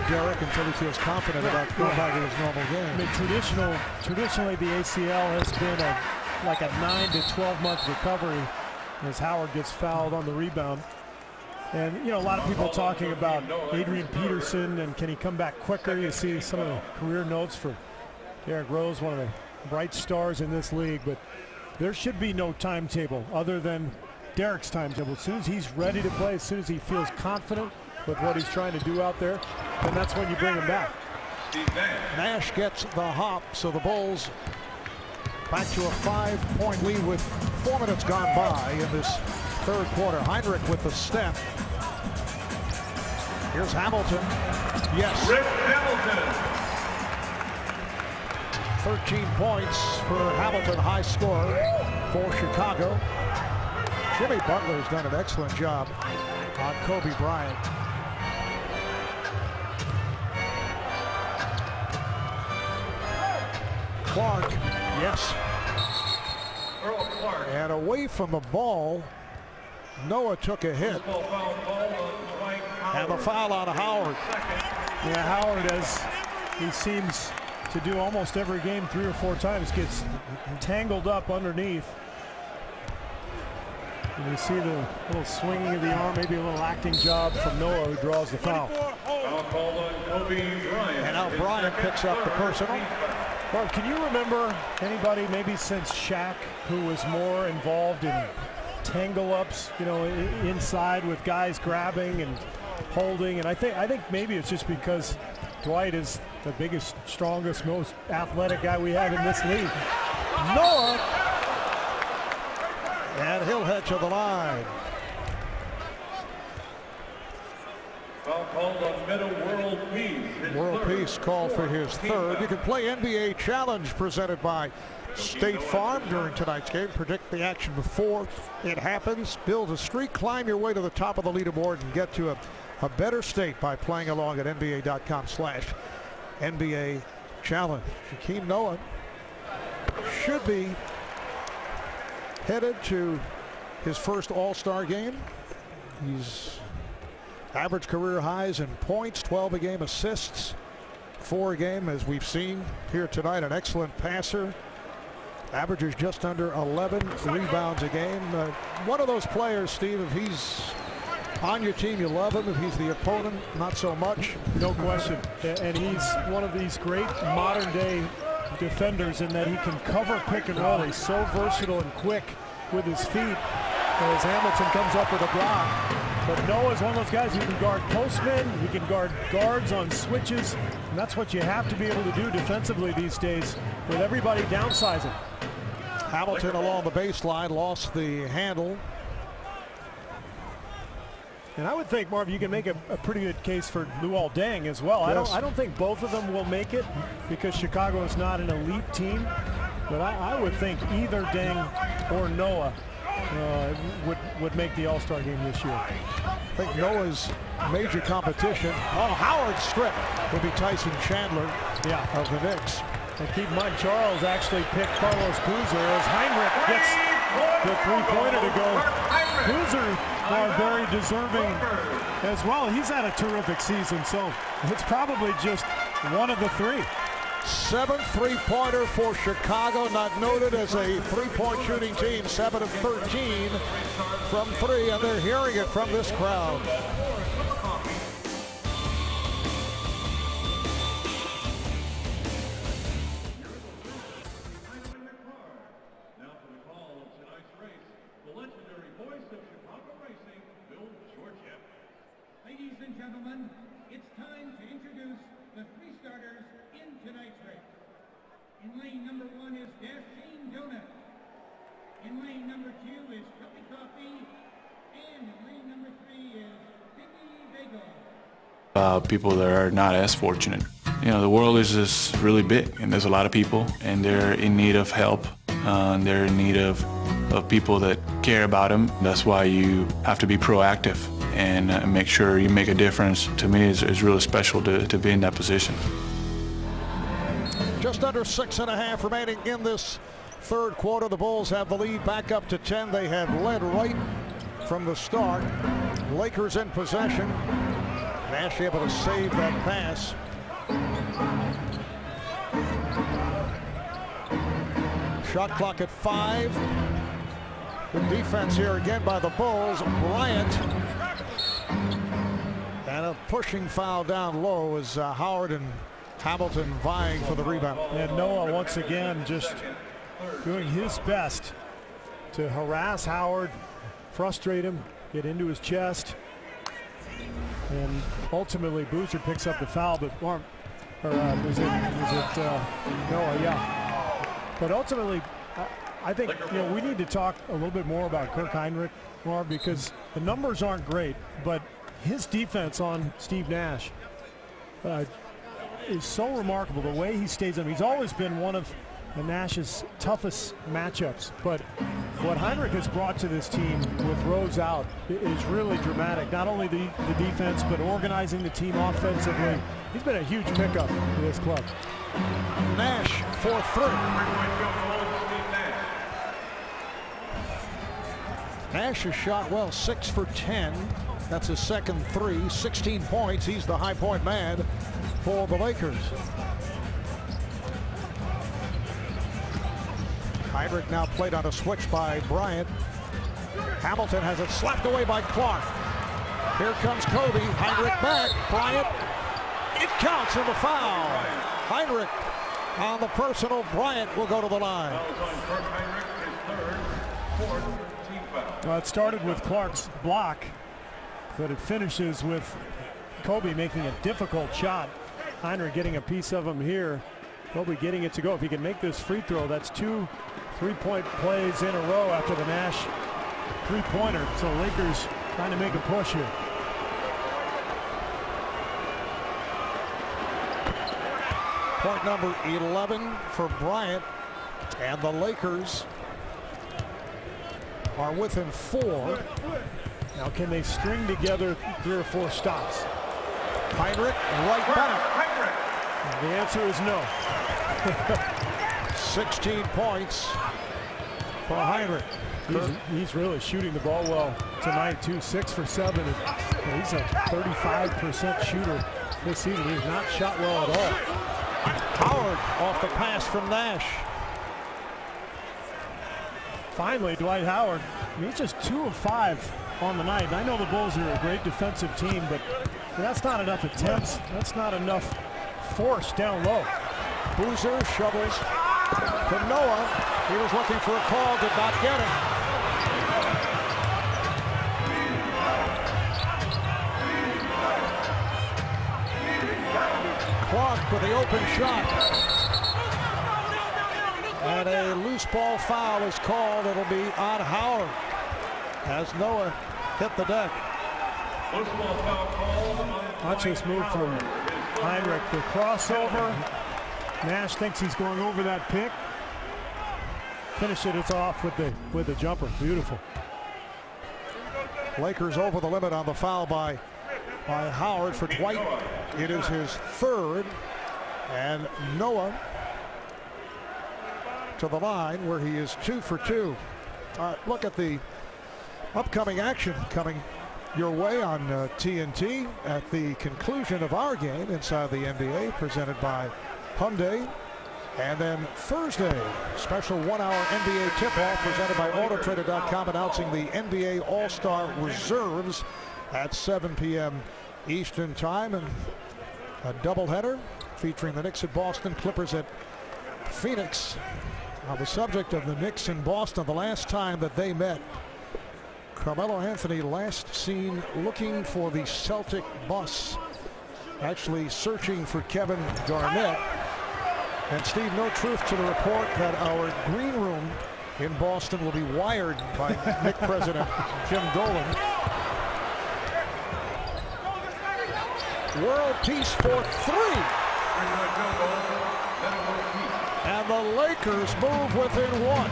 Derrick until he feels confident about going back to his normal game. I mean, traditionally the ACL has been like a 9 to 12 month recovery as Howard gets fouled on the rebound. And you know, a lot of people talking about Adrian Peterson and can he come back quicker. You see some of the career notes for Derrick Rose, one of the bright stars in this league, but there should be no timetable other than Derrick's timetable. As soon as he's ready to play, as soon as he feels confident with what he's trying to do out there, then that's when you bring him back. Nash gets the hop, so the Bulls back to a 5-point lead with 4 minutes gone by in this third quarter. Hinrich with the step. Here's Hamilton. Yes. Rick Hamilton. 13 points for Hamilton, high score for Chicago. Jimmy Butler's done an excellent job on Kobe Bryant. Clark, yes. Earl Clark. And away from the ball, Noah took a hit. And the foul on Howard. Yeah, Howard, as he seems to do almost every game 3 or 4 times, gets tangled up underneath. And you see the little swinging of the arm, maybe a little acting job from Noah, who draws the foul. Foul called on Kobe Bryant. And now Bryant picks up the personal. Well, can you remember anybody, maybe since Shaq, who was more involved in tangle-ups, you know, inside with guys grabbing and holding? And I think maybe it's just because Dwight is the biggest, strongest, most athletic guy we have in this league. Noah, and he'll head to the line. Foul called on Middle World Peace. World Peace called for his third. You can play NBA Challenge presented by State Farm during tonight's game. Predict the action before it happens. Build a streak, climb your way to the top of the leaderboard, and get to a better state by playing along at NBA.com/NBA Challenge. Shaquem Noah should be headed to his first All-Star game. He's Average career highs in points, 12 a game, assists 4 a game, as we've seen here tonight. An excellent passer. Averages just under 11 rebounds a game. One of those players, Steve, if he's on your team, you love him. If he's the opponent, not so much. No question. And he's one of these great modern day defenders in that he can cover pick and roll. He's so versatile and quick with his feet as Hamilton comes up with a block. But Noah's one of those guys who can guard postmen, he can guard guards on switches, and that's what you have to be able to do defensively these days with everybody downsizing. Hamilton along the baseline lost the handle. And I would think, Marv, you can make a pretty good case for Luol Deng as well. Yes. I don't think both of them will make it because Chicago is not an elite team. But I would think either Deng or Noah would make the All-Star game this year. I think Noah's major competition, Howard's strip, would be Tyson Chandler of the Knicks. And keep in mind, Charles actually picked Carlos Boozer as Hinrich gets the three-pointer to go. Boozer are very deserving as well. He's had a terrific season, so it's probably just one of the three. 7th three-pointer for Chicago, not noted as a three-point shooting team. 7 of 13 from 3, and they're hearing it from this crowd. Ladies and gentlemen, it's time to introduce the 3 starters in tonight's race. In lane number 1 is Dashing Donut. In lane number 2 is Cuppy Coffee. And in lane number 3 is Biggie Bagel. People that are not as fortunate. You know, the world is just really big, and there's a lot of people, and they're in need of help. They're in need of people that care about them. That's why you have to be proactive and make sure you make a difference. To me, it's really special to be in that position. Just under 6.5 remaining in this third quarter. The Bulls have the lead back up to 10. They have led right from the start. Lakers in possession. Nash able to save that pass. Shot clock at 5. Good defense here again by the Bulls. Bryant. And a pushing foul down low as Howard and Hamilton vying for the rebound. And Noah once again just doing his best to harass Howard, frustrate him, get into his chest. And ultimately Boozer picks up the foul, but was it Noah? Yeah. But ultimately, I think we need to talk a little bit more about Kirk Hinrich, Marv, because the numbers aren't great, but his defense on Steve Nash is so remarkable. The way he stays on him. He's always been one of Nash's toughest matchups, but what Hinrich has brought to this team with Rose out is really dramatic. Not only the defense, but organizing the team offensively. He's been a huge pickup for this club. Nash for 3. Nash has shot well, 6 for 10. That's his second 3, 16 points. He's the high point man for the Lakers. Hinrich now played on a switch by Bryant. Hamilton has it slapped away by Clark. Here comes Kobe. Hinrich back. Bryant. It counts in the foul. Hinrich on the personal. Bryant will go to the line. It started with Clark's block, but it finishes with Kobe making a difficult shot. Hinrich getting a piece of him here. Kobe getting it to go. If he can make this free throw, that's 2 3-point plays in a row after the Nash three-pointer. So Lakers trying to make a push here. Point number 11 for Bryant, and the Lakers are within 4. Now can they string together 3 or 4 stops? Hinrich right back. The answer is no. 16 points for Hinrich. He's really shooting the ball well tonight too. 6 for 7. He's a 35% shooter this season. He's not shot well at all. Howard off the pass from Nash. Finally, Dwight Howard. I mean, he's just 2 of 5 on the night. And I know the Bulls are a great defensive team, but that's not enough attempts. That's not enough force down low. Boozer shovels to Noah. He was looking for a call, did not get it. Clark with the open shot. And a loose ball foul is called. It'll be on Howard as Noah hit the deck. Watch this move from Hinrich. The crossover. Nash thinks he's going over that pick. Finish it off with the jumper. Beautiful. Lakers over the limit on the foul by Howard. For Dwight, it is his third. And Noah to the line where he is 2 for 2. Look at the upcoming action coming your way on TNT at the conclusion of our game inside the NBA, presented by Hyundai. And then Thursday, special 1-hour NBA tip-off presented by Autotrader.com, announcing the NBA All-Star Reserves at 7 p.m. Eastern Time. And a doubleheader featuring the Knicks at Boston, Clippers at Phoenix. On the subject of the Knicks in Boston, the last time that they met, Carmelo Anthony last seen looking for the Celtic bus, actually searching for Kevin Garnett. And Steve, no truth to the report that our green room in Boston will be wired by Knicks president Jim Dolan. World peace for 3. And the Lakers move within 1.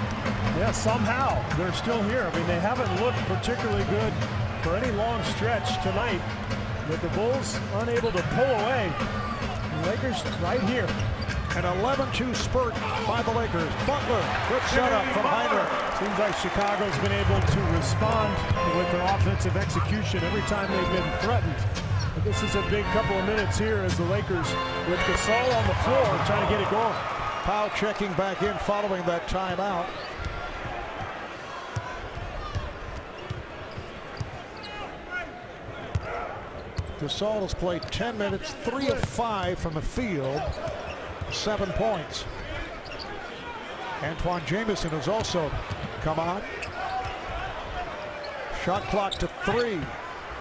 Yeah, somehow they're still here. I mean, they haven't looked particularly good for any long stretch tonight, but the Bulls unable to pull away. The Lakers right here. An 11-2 spurt by the Lakers. Butler, good setup from Hinrich. Seems like Chicago's been able to respond with their offensive execution every time they've been threatened. But this is a big couple of minutes here as the Lakers, with Gasol on the floor, trying to get it going. Powell checking back in following that timeout. Gasol has played 10 minutes, 3 of 5 from the field, 7 points. Antoine Jamison has also come on. Shot clock to 3.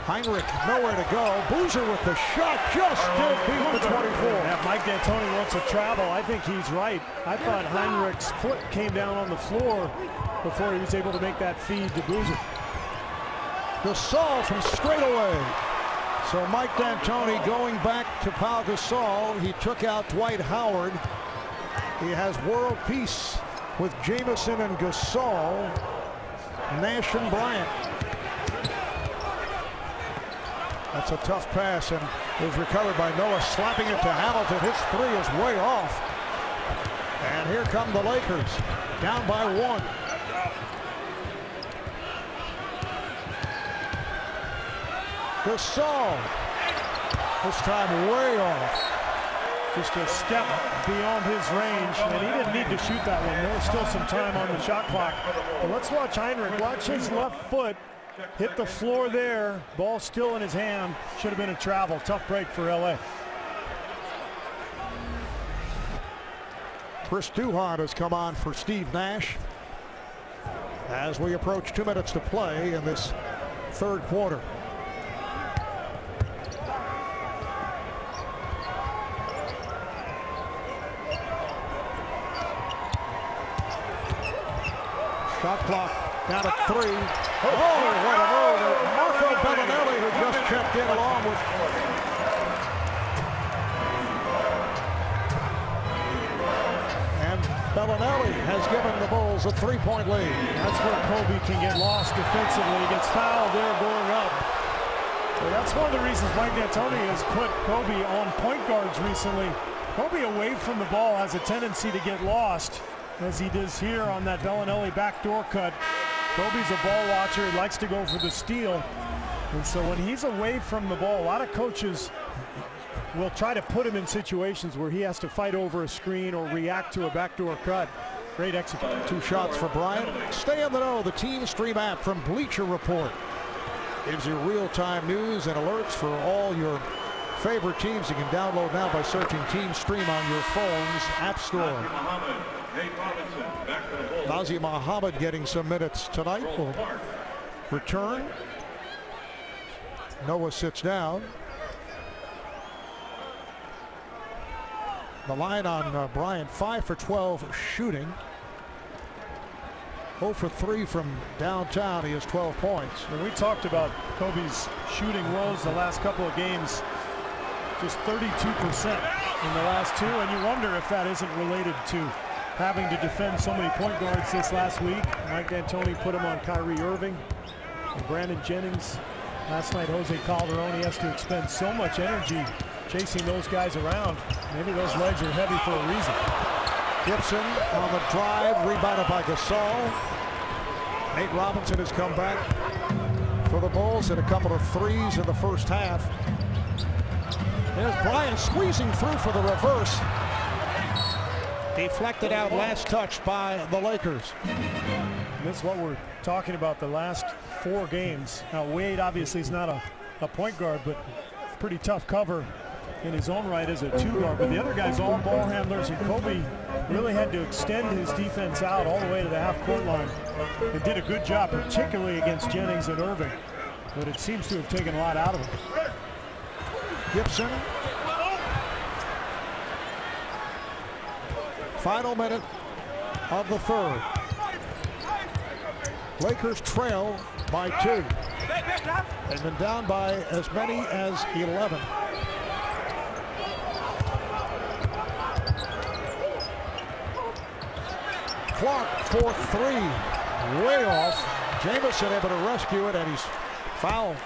Hinrich nowhere to go. Boozer with the shot, just did beat the 24. Yeah, Mike D'Antoni wants to travel. I think he's right. I thought Heinrich's foot came down on the floor before he was able to make that feed to Boozer. Gasol from straight away. So Mike D'Antoni going back to Pau Gasol. He took out Dwight Howard. He has world peace with Jamison and Gasol, Nash and Bryant. That's a tough pass and is recovered by Noah, slapping it to Hamilton. His 3 is way off. And here come the Lakers, down by 1. Gasol, this time way off. Just a step beyond his range, and he didn't need to shoot that one. There was still some time on the shot clock. But let's watch Hinrich. Watch his left foot hit the floor there. Ball still in his hand. Should have been a travel. Tough break for LA. Chris Duhon has come on for Steve Nash as we approach 2 minutes to play in this third quarter. Shot clock down at 3. Oh, what a move. Marco Bellinelli, who just checked in along with Bellinelli has given the Bulls a 3-point lead. That's where Kobe can get lost defensively. He gets fouled there going up. So that's one of the reasons Mike D'Antoni has put Kobe on point guards recently. Kobe away from the ball has a tendency to get lost, as he does here on that Bellinelli backdoor cut. Kobe's a ball watcher. He likes to go for the steal. And so when he's away from the ball, a lot of coaches will try to put him in situations where he has to fight over a screen or react to a backdoor cut. Great execution. 2 shots for Bryant. Stay in the know. The Team Stream app from Bleacher Report gives you real-time news and alerts for all your favorite teams. You can download now by searching Team Stream on your phone's app store. Nazir Muhammad getting some minutes tonight. Will return. Noah sits down. The line on Bryant, 5 for 12 shooting. 0 for 3 from downtown. He has 12 points. And we talked about Kobe's shooting woes the last couple of games. Just 32% in the last 2. And you wonder if that isn't related to having to defend so many point guards this last week. Mike D'Antoni put him on Kyrie Irving and Brandon Jennings. Last night, Jose Calderon has to expend so much energy chasing those guys around. Maybe those legs are heavy for a reason. Gibson on the drive, rebounded by Gasol. Nate Robinson has come back for the Bulls and a couple of threes in the first half. There's Bryant squeezing through for the reverse. Deflected out, last touch by the Lakers. And this is what we're talking about the last 4 games. Now Wade obviously is not a point guard, but pretty tough cover in his own right as a 2 guard. But the other guys all ball handlers, and Kobe really had to extend his defense out all the way to the half-court line and did a good job, particularly against Jennings and Irving. But it seems to have taken a lot out of him. Gibson. Final minute of the third. Lakers trail by 2. They've been down by as many as 11. Clark for 3. Way off. Jamison able to rescue it, and he's fouled.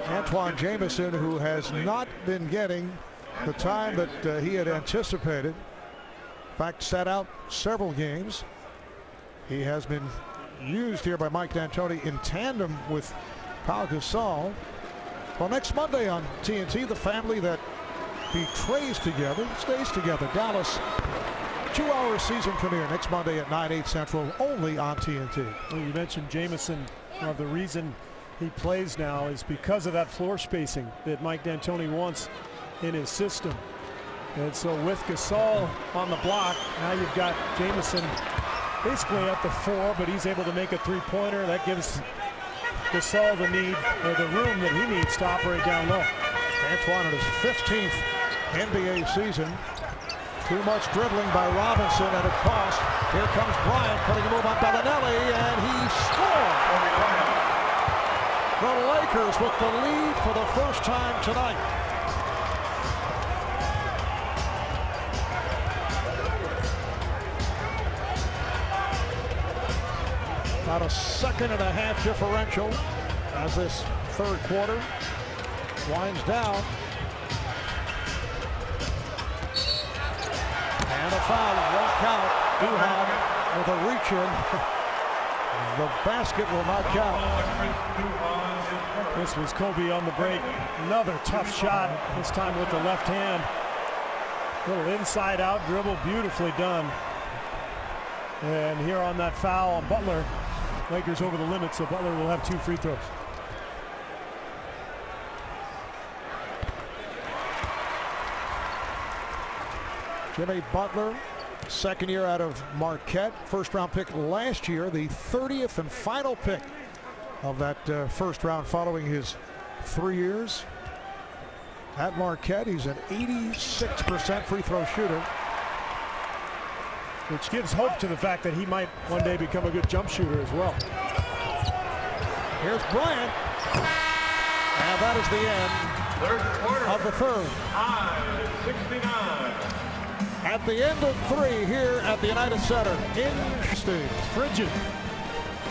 Antoine Jamison, who has not been getting the time that he had anticipated. In fact, sat out several games. He has been used here by Mike D'Antoni in tandem with Pau Gasol. Well, next Monday on TNT, the family that betrays together stays together. Dallas, 2-hour season premiere next Monday at 9/8 Central, only on TNT. Well, you mentioned Jamison. The reason he plays now is because of that floor spacing that Mike D'Antoni wants in his system. And so with Gasol on the block, now you've got Jamison basically at the 4, but he's able to make a 3-pointer. That gives Gasol the need, or the room that he needs to operate down low. Antoine in his 15th NBA season. Too much dribbling by Robinson at a cost. Here comes Bryant putting a move on Bellinelli, and he scored. The Lakers with the lead for the first time tonight. About a 1.5-second differential as this third quarter winds down. And a foul, won't count. Duhan with a reach in. The basket will not count. This was Kobe on the break. Another tough shot, this time with the left hand. Little inside out dribble, beautifully done. And here on that foul on Butler, Lakers over the limit, so Butler will have 2 free throws. Jimmy Butler, second year out of Marquette, first-round pick last year, the 30th and final pick of that first round following his 3 years at Marquette. He's an 86% free throw shooter, which gives hope to the fact that he might one day become a good jump shooter as well. Here's Bryant, and that is the end of the third. 69. At the end of 3 here at the United Center. Interesting. Frigid.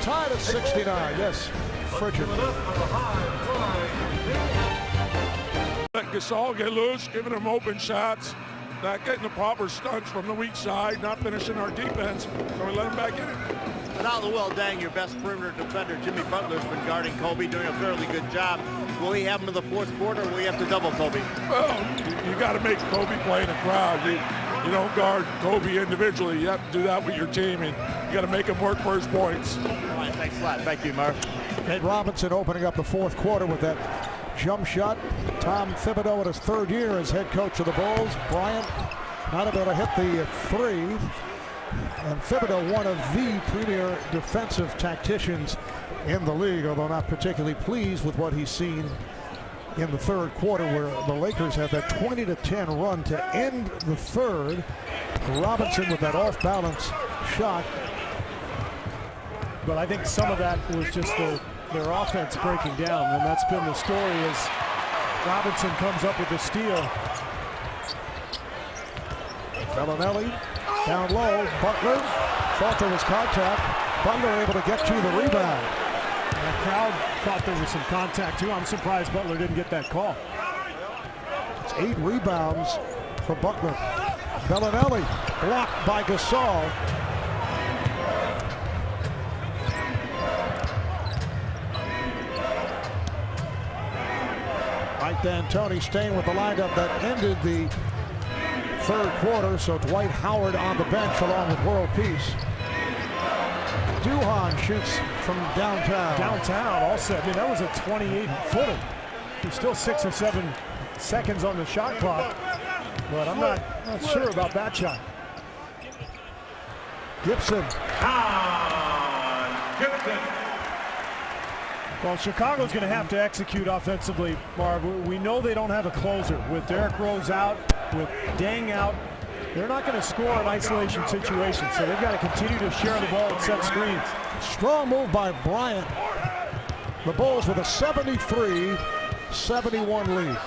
Tied at 69. Yes, frigid. Let Gasol get loose, giving them open shots, not getting the proper stunts from the weak side, not finishing our defense, so we let them back in it. Without Luol Deng, your best perimeter defender, Jimmy Butler's been guarding Kobe, doing a fairly good job. Will he have him in the fourth quarter, or will he have to double Kobe? Well, you got to make Kobe play in a crowd. You don't guard Kobe individually. You have to do that with your team, and you got to make him work for his points. All right, thanks a lot. Thank you, Mark. Nate Robinson opening up the fourth quarter with that jump shot. Tom Thibodeau in his third year as head coach of the Bulls. Bryant not able to hit the three. And Thibodeau, one of the premier defensive tacticians in the league, although not particularly pleased with what he's seen in the third quarter, where the Lakers had that 20-10 run to end the third. Robinson with that off-balance shot. But I think some of that was just their offense breaking down, and that's been the story as Robinson comes up with the steal. Bellinelli down low. Butler thought there was contact. Butler able to get to the rebound. The crowd thought there was some contact too. I'm surprised Butler didn't get that call. It's 8 rebounds for Butler. Bellinelli blocked by Gasol. Mike D'Antoni staying with the lineup that ended the third quarter, so Dwight Howard on the bench along with World Peace. Duhan shoots from downtown. Downtown, all set. I mean, that was a 28-footer. There's still 6 or 7 seconds on the shot clock, but I'm not sure about that shot. Gibson. Well, Chicago's going to have to execute offensively, Marv. We know they don't have a closer. With Derrick Rose out, with Deng out, they're not going to score in isolation situations, so they've got to continue to share the ball and set screens. Strong move by Bryant. The Bulls with a 73-71 lead.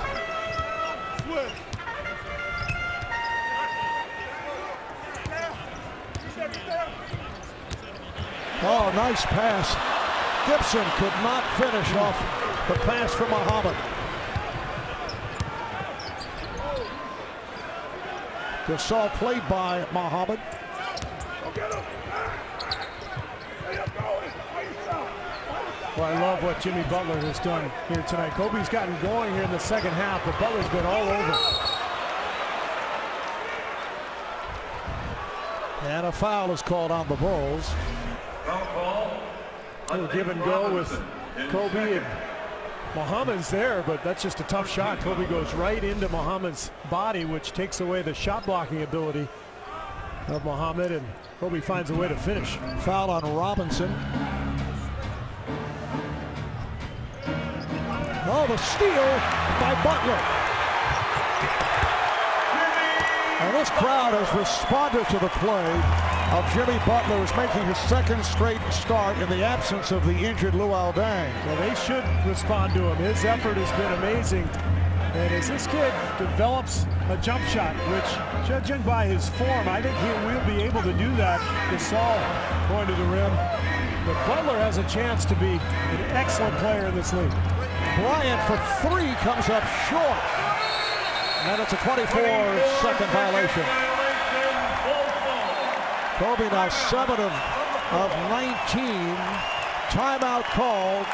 Oh, nice pass. Gibson could not finish off the pass from Muhammad. Gasol played by Muhammad. Well, I love what Jimmy Butler has done here tonight. Kobe's gotten going here in the second half, but Butler's been all over. And a foul is called on the Bulls. A little give and go with Kobe, and Muhammad's there, but that's just a tough shot. Kobe goes right into Muhammad's body, which takes away the shot blocking ability of Muhammad, and Kobe finds a way to finish. Foul on Robinson. Oh, the steal by Butler. And this crowd has responded to the play of Jimmy Butler, who's making his second straight start in the absence of the injured Luol Deng. Well, they should respond to him. His effort has been amazing. And as this kid develops a jump shot, which, judging by his form, I think he will be able to do that. Gasol going to the rim. But Butler has a chance to be an excellent player in this league. Bryant for 3 comes up short. And it's a 24-second violation. Kobe now 7 of 19. Timeout called.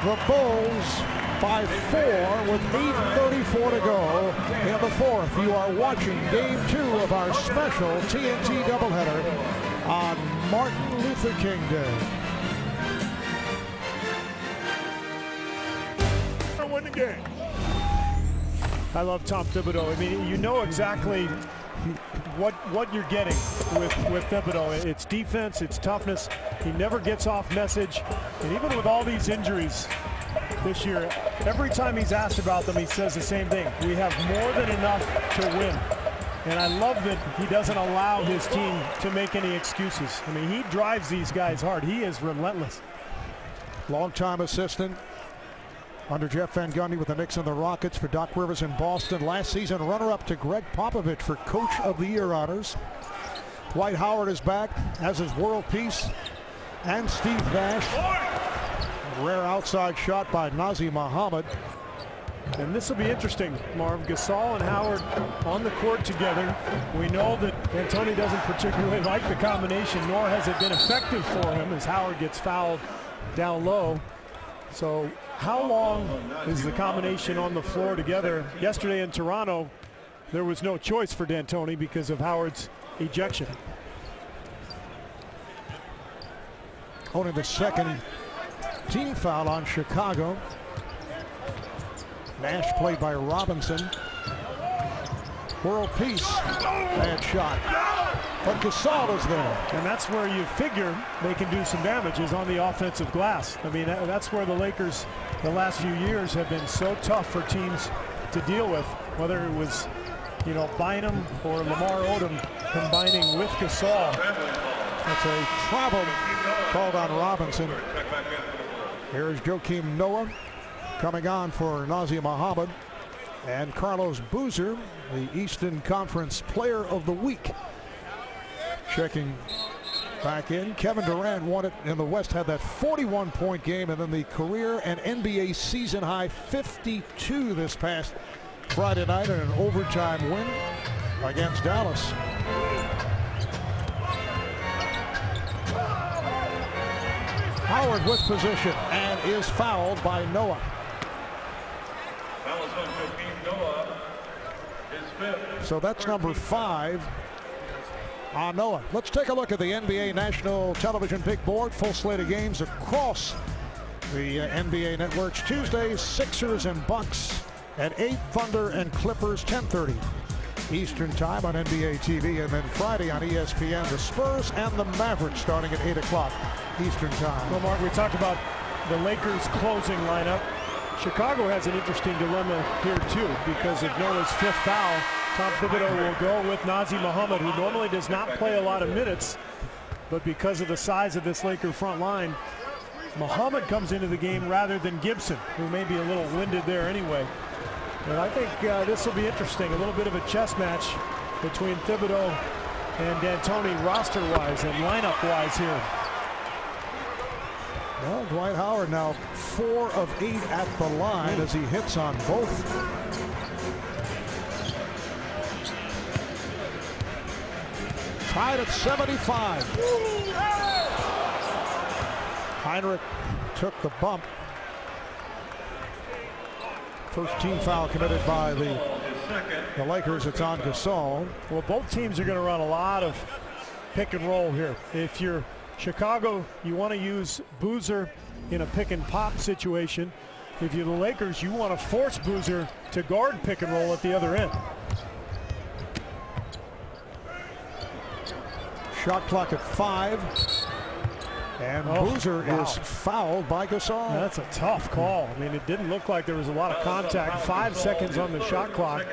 The Bulls by 4 with 8:34 to go in the fourth. You are watching game 2 of our special TNT doubleheader on Martin Luther King Day. Win the game. I love Tom Thibodeau. I mean, you know exactly what you're getting with Thibodeau. It's defense, it's toughness. He never gets off message. And even with all these injuries this year, every time he's asked about them, he says the same thing. We have more than enough to win. And I love that he doesn't allow his team to make any excuses. I mean, he drives these guys hard. He is relentless. Longtime assistant under Jeff Van Gundy with the Knicks and the Rockets, for Doc Rivers in Boston. Last season, runner-up to Greg Popovich for Coach of the Year honors. Dwight Howard is back, as is World Peace and Steve Nash. Rare outside shot by Nazr Muhammad. And this will be interesting, Marv. Gasol and Howard on the court together. We know that D'Antoni doesn't particularly like the combination, nor has it been effective for him as Howard gets fouled down low. So how long is the combination on the floor together? Yesterday in Toronto, there was no choice for D'Antoni because of Howard's ejection. Only the second team foul on Chicago. Nash played by Robinson. World peace. Bad shot. But Gasol is there. And that's where you figure they can do some damage, is on the offensive glass. I mean, that's where the Lakers the last few years have been so tough for teams to deal with, whether it was, you know, Bynum or Lamar Odom combining with Gasol. That's a travel called on Robinson. Here's Joakim Noah coming on for Nazr Mohammed, and Carlos Boozer, the Eastern Conference Player of the Week, checking back in. Kevin Durant won it in the West, had that 41-point game, and then the career and NBA season high 52 this past Friday night in an overtime win against Dallas. Howard with position and is fouled by Noah. So that's number 5 on Noah. Let's take a look at the NBA National Television Big Board. Full slate of games across the NBA networks. Tuesdays, Sixers and Bucks at 8, Thunder and Clippers 10:30 Eastern Time on NBA TV. And then Friday on ESPN, the Spurs and the Mavericks starting at 8 o'clock Eastern Time. Well, Mark, we talked about the Lakers closing lineup. Chicago has an interesting dilemma here too because of Noah's 5th foul. Tom Thibodeau will go with Nazr Mohammed, who normally does not play a lot of minutes, but because of the size of this Laker front line, Mohammed comes into the game rather than Gibson, who may be a little winded there anyway. But I think this will be interesting, a little bit of a chess match between Thibodeau and D'Antoni roster-wise and lineup-wise here. Well, Dwight Howard now 4 of 8 at the line as he hits on both. Tied at 75. Hinrich took the bump. First team foul committed by the Lakers. It's on Gasol. Well, both teams are going to run a lot of pick and roll here. If you're Chicago, you want to use Boozer in a pick and pop situation. If you're the Lakers, you want to force Boozer to guard pick and roll at the other end. Shot clock at 5. And Boozer is fouled by Gasol. That's a tough call. I mean, it didn't look like there was a lot of contact. 5 seconds on the shot clock.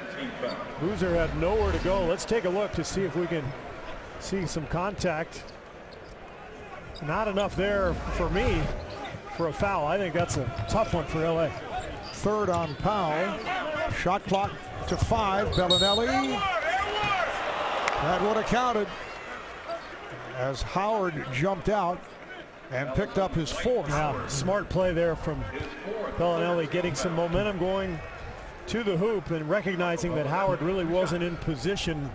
Boozer had nowhere to go. Let's take a look to see if we can see some contact. Not enough there for me for a foul. I think that's a tough one for LA. 3rd on Powell. Shot clock to 5. Bellinelli. That would have counted as Howard jumped out and picked up his 4th. Now, smart play there from Bellinelli, getting some momentum going to the hoop and recognizing that Howard really wasn't in position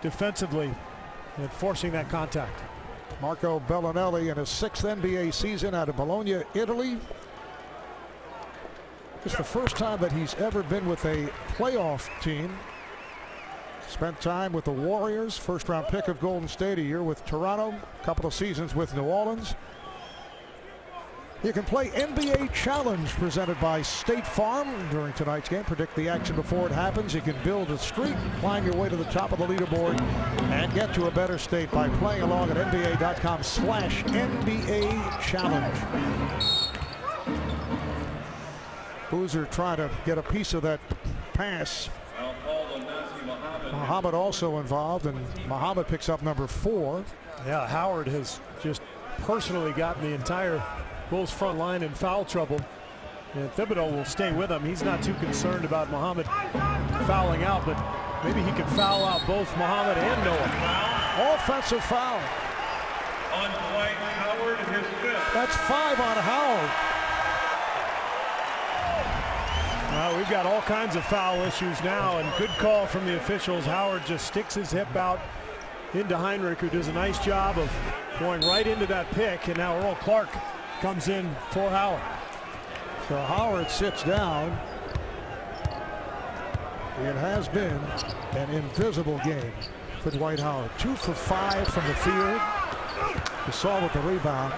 defensively and forcing that contact. Marco Bellinelli in his 6th NBA season out of Bologna, Italy. It's the first time that he's ever been with a playoff team. Spent time with the Warriors, 1st round pick of Golden State, a year with Toronto, a couple of seasons with New Orleans. You can play NBA Challenge presented by State Farm during tonight's game. Predict the action before it happens. You can build a streak, climb your way to the top of the leaderboard, and get to a better state by playing along at NBA.com/NBA Challenge. Boozer trying to get a piece of that pass. Mohammed also involved, and Mohammed picks up number 4. Yeah, Howard has just personally gotten the entire Bulls front line in foul trouble, and Thibodeau will stay with him. He's not too concerned about Mohammed fouling out, but maybe he can foul out both Mohammed and Noah. Offensive foul on Dwight Howard, his 5th. That's 5 on Howard. Well, we've got all kinds of foul issues now, and good call from the officials. Howard just sticks his hip out into Hinrich, who does a nice job of going right into that pick, and now Earl Clark comes in for Howard. So Howard sits down. It has been an invisible game for Dwight Howard. 2 for 5 from the field. You saw with the rebound.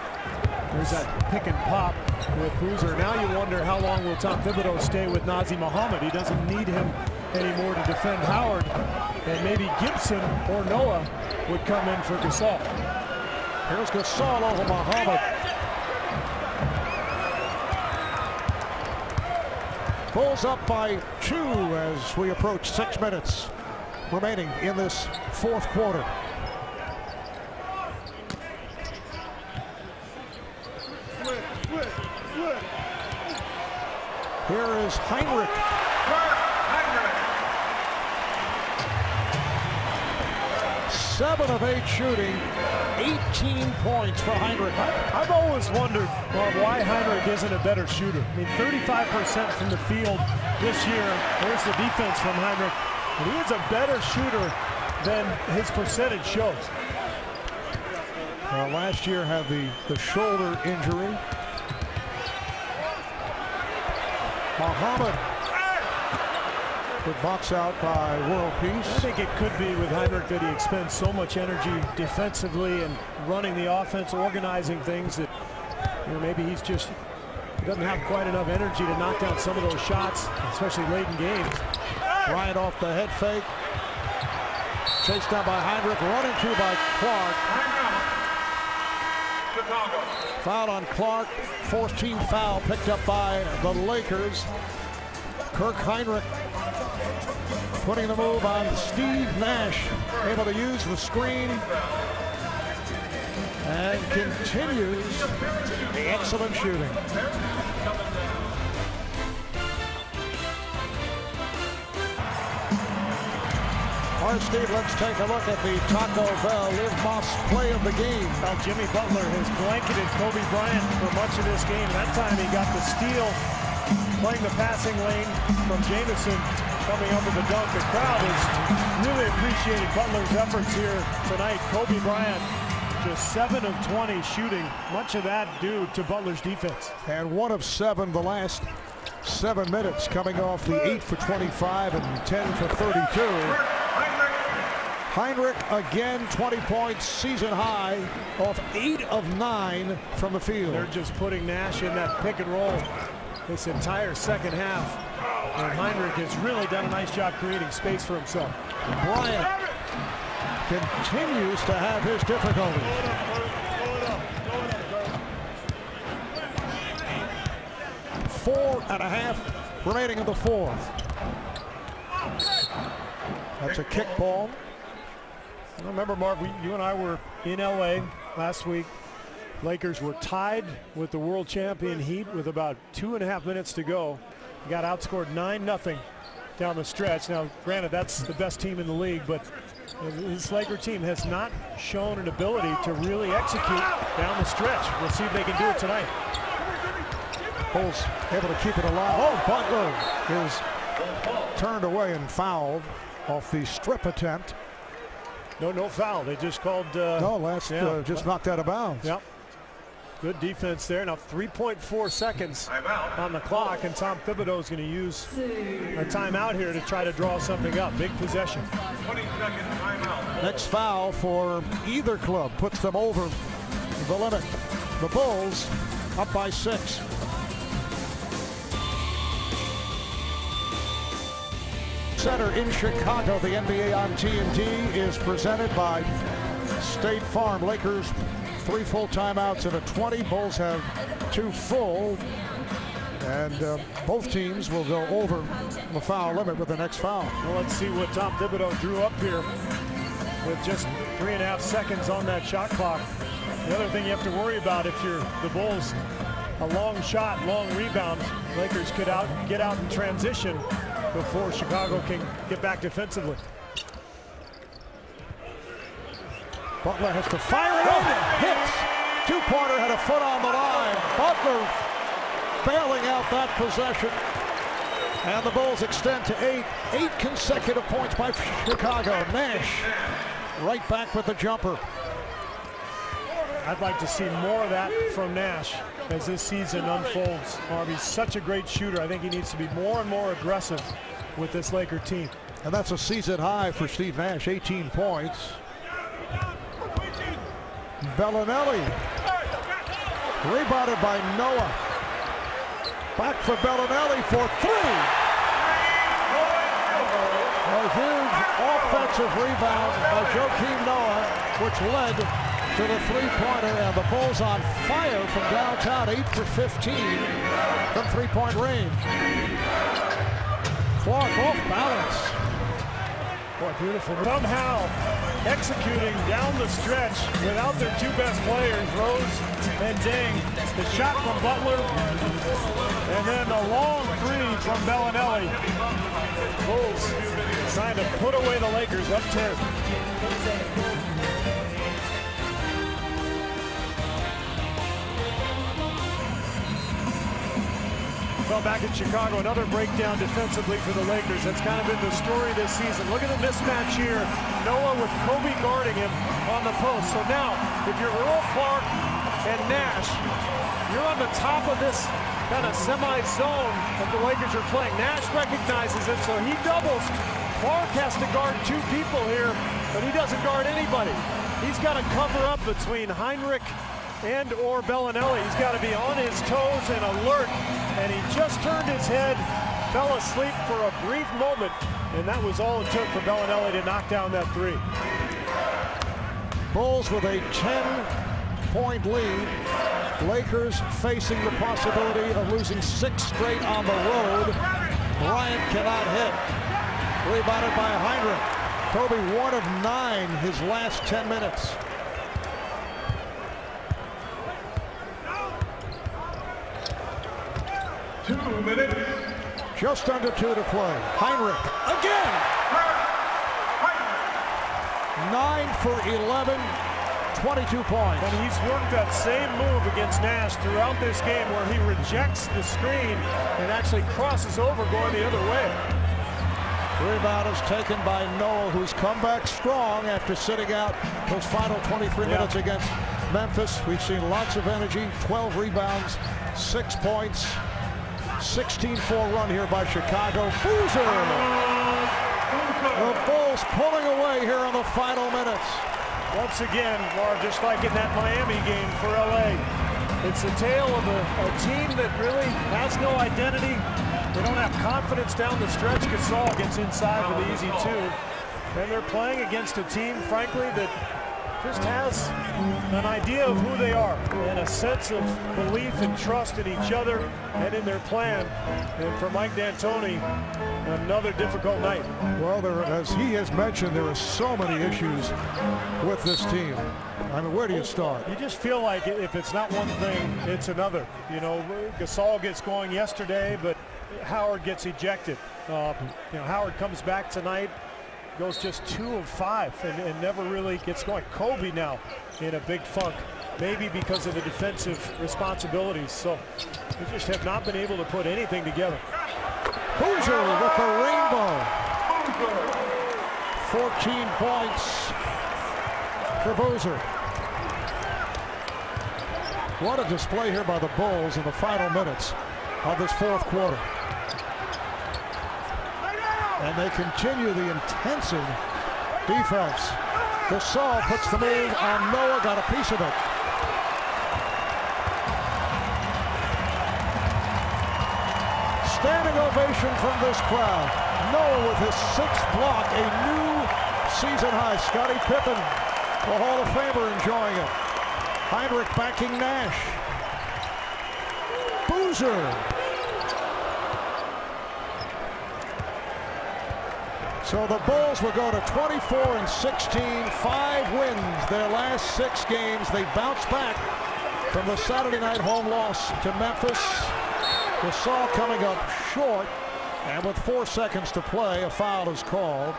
There's that pick and pop with Boozer. Now you wonder how long will Tom Thibodeau stay with Nazr Mohammed. He doesn't need him anymore to defend Howard. And maybe Gibson or Noah would come in for Gasol. Here's Gasol over Mohammed. Bulls up by 2 as we approach 6 minutes remaining in this fourth quarter. Here is Hinrich. 7 of 8 shooting, 18 points for Hinrich. I've always wondered why Hinrich isn't a better shooter. I mean, 35% from the field this year. There's the defense from Hinrich. And he is a better shooter than his percentage shows. Last year had the shoulder injury. Mohammed would box out by world peace. I think it could be with Hinrich that he expends so much energy defensively and running the offense, organizing things that maybe he doesn't have quite enough energy to knock down some of those shots, especially late in games. Bryant off the head fake. Chased down by Hinrich, running through by Clark. Foul on Clark, 14th foul picked up by the Lakers. Kirk Hinrich putting the move on Steve Nash, able to use the screen and continues the excellent shooting. All right, Steve, let's take a look at the Taco Bell Live Moss play of the game. Now, Jimmy Butler has blanketed Kobe Bryant for much of this game. That time he got the steal, playing the passing lane from Jamison, coming up with a dunk. The crowd has really appreciated Butler's efforts here tonight. Kobe Bryant just 7 of 20 shooting, much of that due to Butler's defense. And 1 of 7 the last 7 minutes, coming off the 8 for 25 and 10 for 32. Hinrich again, 20 points, season high, off 8 of 9 from the field. They're just putting Nash in that pick and roll this entire second half. And Hinrich has really done a nice job creating space for himself. Bryant continues to have his difficulties. 4.5 remaining in the fourth. That's a kick ball. I remember, Marv, you and I were in LA last week. Lakers were tied with the world champion Heat with about 2.5 minutes to go. Got outscored 9-0 down the stretch. Now, granted, that's the best team in the league, but this Laker team has not shown an ability to really execute down the stretch. We'll see if they can do it tonight. Bulls able to keep it alive. Oh, Butler is turned away and fouled off the strip attempt. No foul. They just called. Just knocked out of bounds. Yep. Good defense there. Now 3.4 seconds on the clock, and Tom Thibodeau is going to use a timeout here to try to draw something up. Big possession. 20-second timeout. Next foul for either club puts them over the limit. The Bulls up by 6. Center in Chicago. The NBA on TNT is presented by State Farm. Lakers 3 full timeouts and a 20. Bulls have 2 full. And both teams will go over the foul limit with the next foul. Well, let's see what Tom Thibodeau drew up here with just 3.5 seconds on that shot clock. The other thing you have to worry about if you're the Bulls, a long shot, long rebound. Lakers could get out in transition before Chicago can get back defensively. Butler has to fire it in. Hits. Two-pointer had a foot on the line. Butler bailing out that possession. And the Bulls extend to 8. 8 consecutive points by Chicago. Nash right back with the jumper. I'd like to see more of that from Nash as this season unfolds. He's such a great shooter. I think he needs to be more and more aggressive with this Laker team. And that's a season high for Steve Nash, 18 points. Bellinelli, rebounded by Noah. Back for Bellinelli for 3. A huge offensive rebound by Joakim Noah, which led to the three-pointer, and the Bulls on fire from downtown, 8 for 15 from three-point range. Clark off balance. Boy, beautiful. Somehow executing down the stretch without their two best players, Rose and Deng. The shot from Butler, and then a long three from Bellinelli. Bulls trying to put away the Lakers up 10. Well, back in Chicago, another breakdown defensively for the Lakers. That's kind of been the story this season. Look at the mismatch here. Noah with Kobe guarding him on the post. So now, if you're Earl Clark and Nash, you're on the top of this kind of semi-zone that the Lakers are playing. Nash recognizes it, so he doubles. Clark has to guard 2 people here, but he doesn't guard anybody. He's got to cover up between Hinrich and or Bellinelli. He's got to be on his toes and alert, and he just turned his head, fell asleep for a brief moment, and that was all it took for Bellinelli to knock down that 3. Bulls with a 10-point lead. Lakers facing the possibility of losing 6 straight on the road. Bryant cannot hit. Rebounded by Hinrich. Kobe 1 of 9 his last 10 minutes. Just under 2 to play. Hinrich again. 9 for 11, 22 points. And he's worked that same move against Nash throughout this game, where he rejects the screen and actually crosses over going the other way. Rebound is taken by Noah, who's come back strong after sitting out those final 23 minutes against Memphis. We've seen lots of energy, 12 rebounds, 6 points. 16-4 run here by Chicago. Boozer! The Bulls pulling away here in the final minutes. Once again, Marv, just like in that Miami game for LA, it's a tale of a team that really has no identity. They don't have confidence down the stretch. Gasol gets inside for the easy 2. And they're playing against a team, frankly, that just has an idea of who they are and a sense of belief and trust in each other and in their plan. And for Mike D'Antoni, another difficult night. Well, as he has mentioned, there are so many issues with this team. I mean, where do you start? You just feel like if it's not one thing, it's another. You know, Gasol gets going yesterday, but Howard gets ejected. Howard comes back tonight, goes just 2 of 5 and never really gets going. Kobe now in a big funk, maybe because of the defensive responsibilities. So they just have not been able to put anything together. Boozer with the rainbow. 14 points for Boozer. What a display here by the Bulls in the final minutes of this 4th quarter. And they continue the intensive defense. Gasol puts the move on Noah, got a piece of it. Standing ovation from this crowd. Noah with his 6th block, a new season high. Scottie Pippen, the Hall of Famer, enjoying it. Hinrich backing Nash. Boozer. So the Bulls will go to 24-16, 5 wins their last 6 games. They bounce back from the Saturday night home loss to Memphis. Gasol coming up short, and with 4 seconds to play, a foul is called.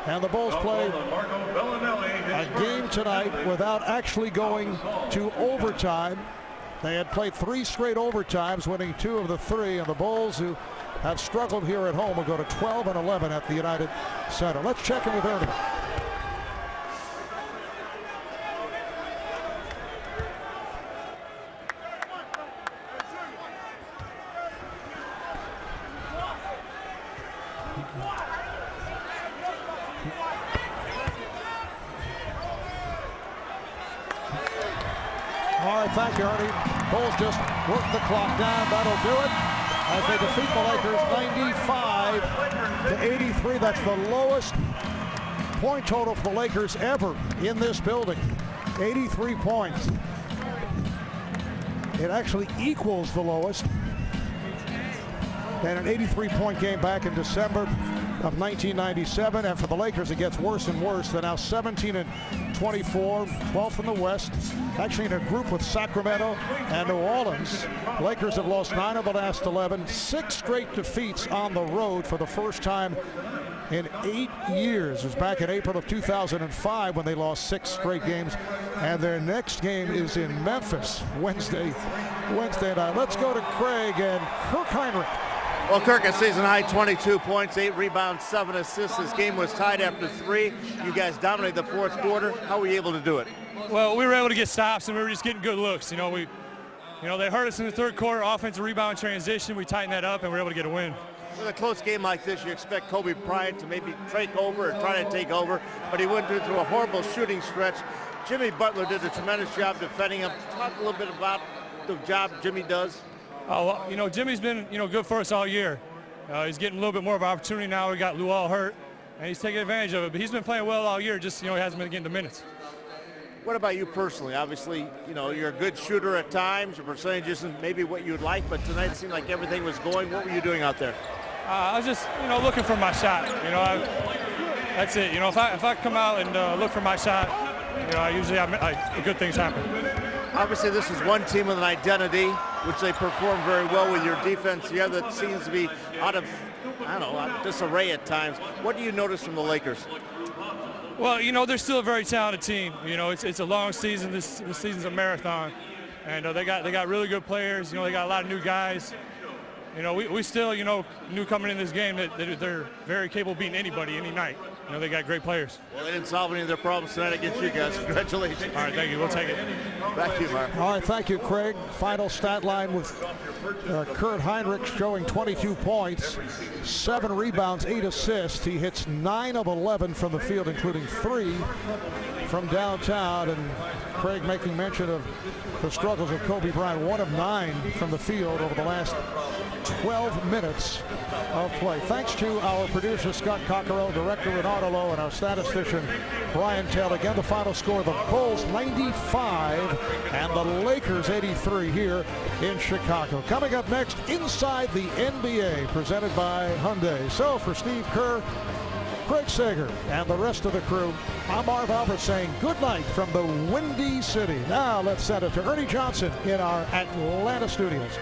And the Bulls play a game tonight without actually going to overtime. They had played 3 straight overtimes, winning 2 of the 3, and the Bulls, who have struggled here at home will go to 12-11 at the United Center. Let's check in with Ernie. All right, thank you, Ernie. Bulls just work the clock down. That'll do it as they defeat the Lakers 95-83. That's the lowest point total for the Lakers ever in this building. 83 points. It actually equals the lowest in an 83-point game back in December of 1997. And for the Lakers, it gets worse and worse. They're now 17-24, 12th in the West. Actually in a group with Sacramento and New Orleans. Lakers have lost 9 of the last 11. 6 straight defeats on the road for the first time in 8 years. It was back in April of 2005 when they lost 6 straight games. And their next game is in Memphis Wednesday night. Let's go to Craig and Kirk Hinrich. Well, Kirk, a season high 22 points, 8 rebounds, 7 assists. This game was tied after 3. You guys dominated the fourth quarter. How were you able to do it? Well, we were able to get stops, and we were just getting good looks. They hurt us in the third quarter, offensive rebound transition. We tightened that up, and we were able to get a win. With a close game like this, you expect Kobe Bryant to maybe take over or try to take over, but he went through a horrible shooting stretch. Jimmy Butler did a tremendous job defending him. Talk a little bit about the job Jimmy does. Oh, well, Jimmy's been, good for us all year. He's getting a little bit more of an opportunity now. We got Luol hurt, and he's taking advantage of it. But he's been playing well all year. Just, he hasn't been getting the minutes. What about you personally? Obviously, you're a good shooter at times. Your percentage isn't maybe what you'd like, but tonight it seemed like everything was going. What were you doing out there? I was just, looking for my shot. That's it. If I come out and look for my shot, I usually have good things happen. Obviously, this is one team with an identity, which they perform very well with. Your defense, the other seems to be out of disarray at times. What do you notice from the Lakers? Well, they're still a very talented team. It's a long season. This season's a marathon, and they got really good players. They got a lot of new guys. We still, knew coming in this game that they're very capable of beating anybody any night. They got great players. Well, they didn't solve any of their problems tonight against you guys. Congratulations. All right, thank you. We'll take it. Back to you, Mark. All right, thank you, Craig. Final stat line with Kirk Hinrich showing 22 points, 7 rebounds, 8 assists. He hits 9 of 11 from the field, including 3 from downtown. And Craig making mention of the struggles of Kobe Bryant, 1 of 9 from the field over the last 12 minutes of play. Thanks to our producer, Scott Cockerell, director Renato Lowe, and our statistician, Brian Tell. Again, the final score, the Bulls 95 and the Lakers 83 here in Chicago. Coming up next, Inside the NBA, presented by Hyundai. So for Steve Kerr, Craig Sager, and the rest of the crew, I'm Marv Albert saying good night from the Windy City. Now let's send it to Ernie Johnson in our Atlanta studios.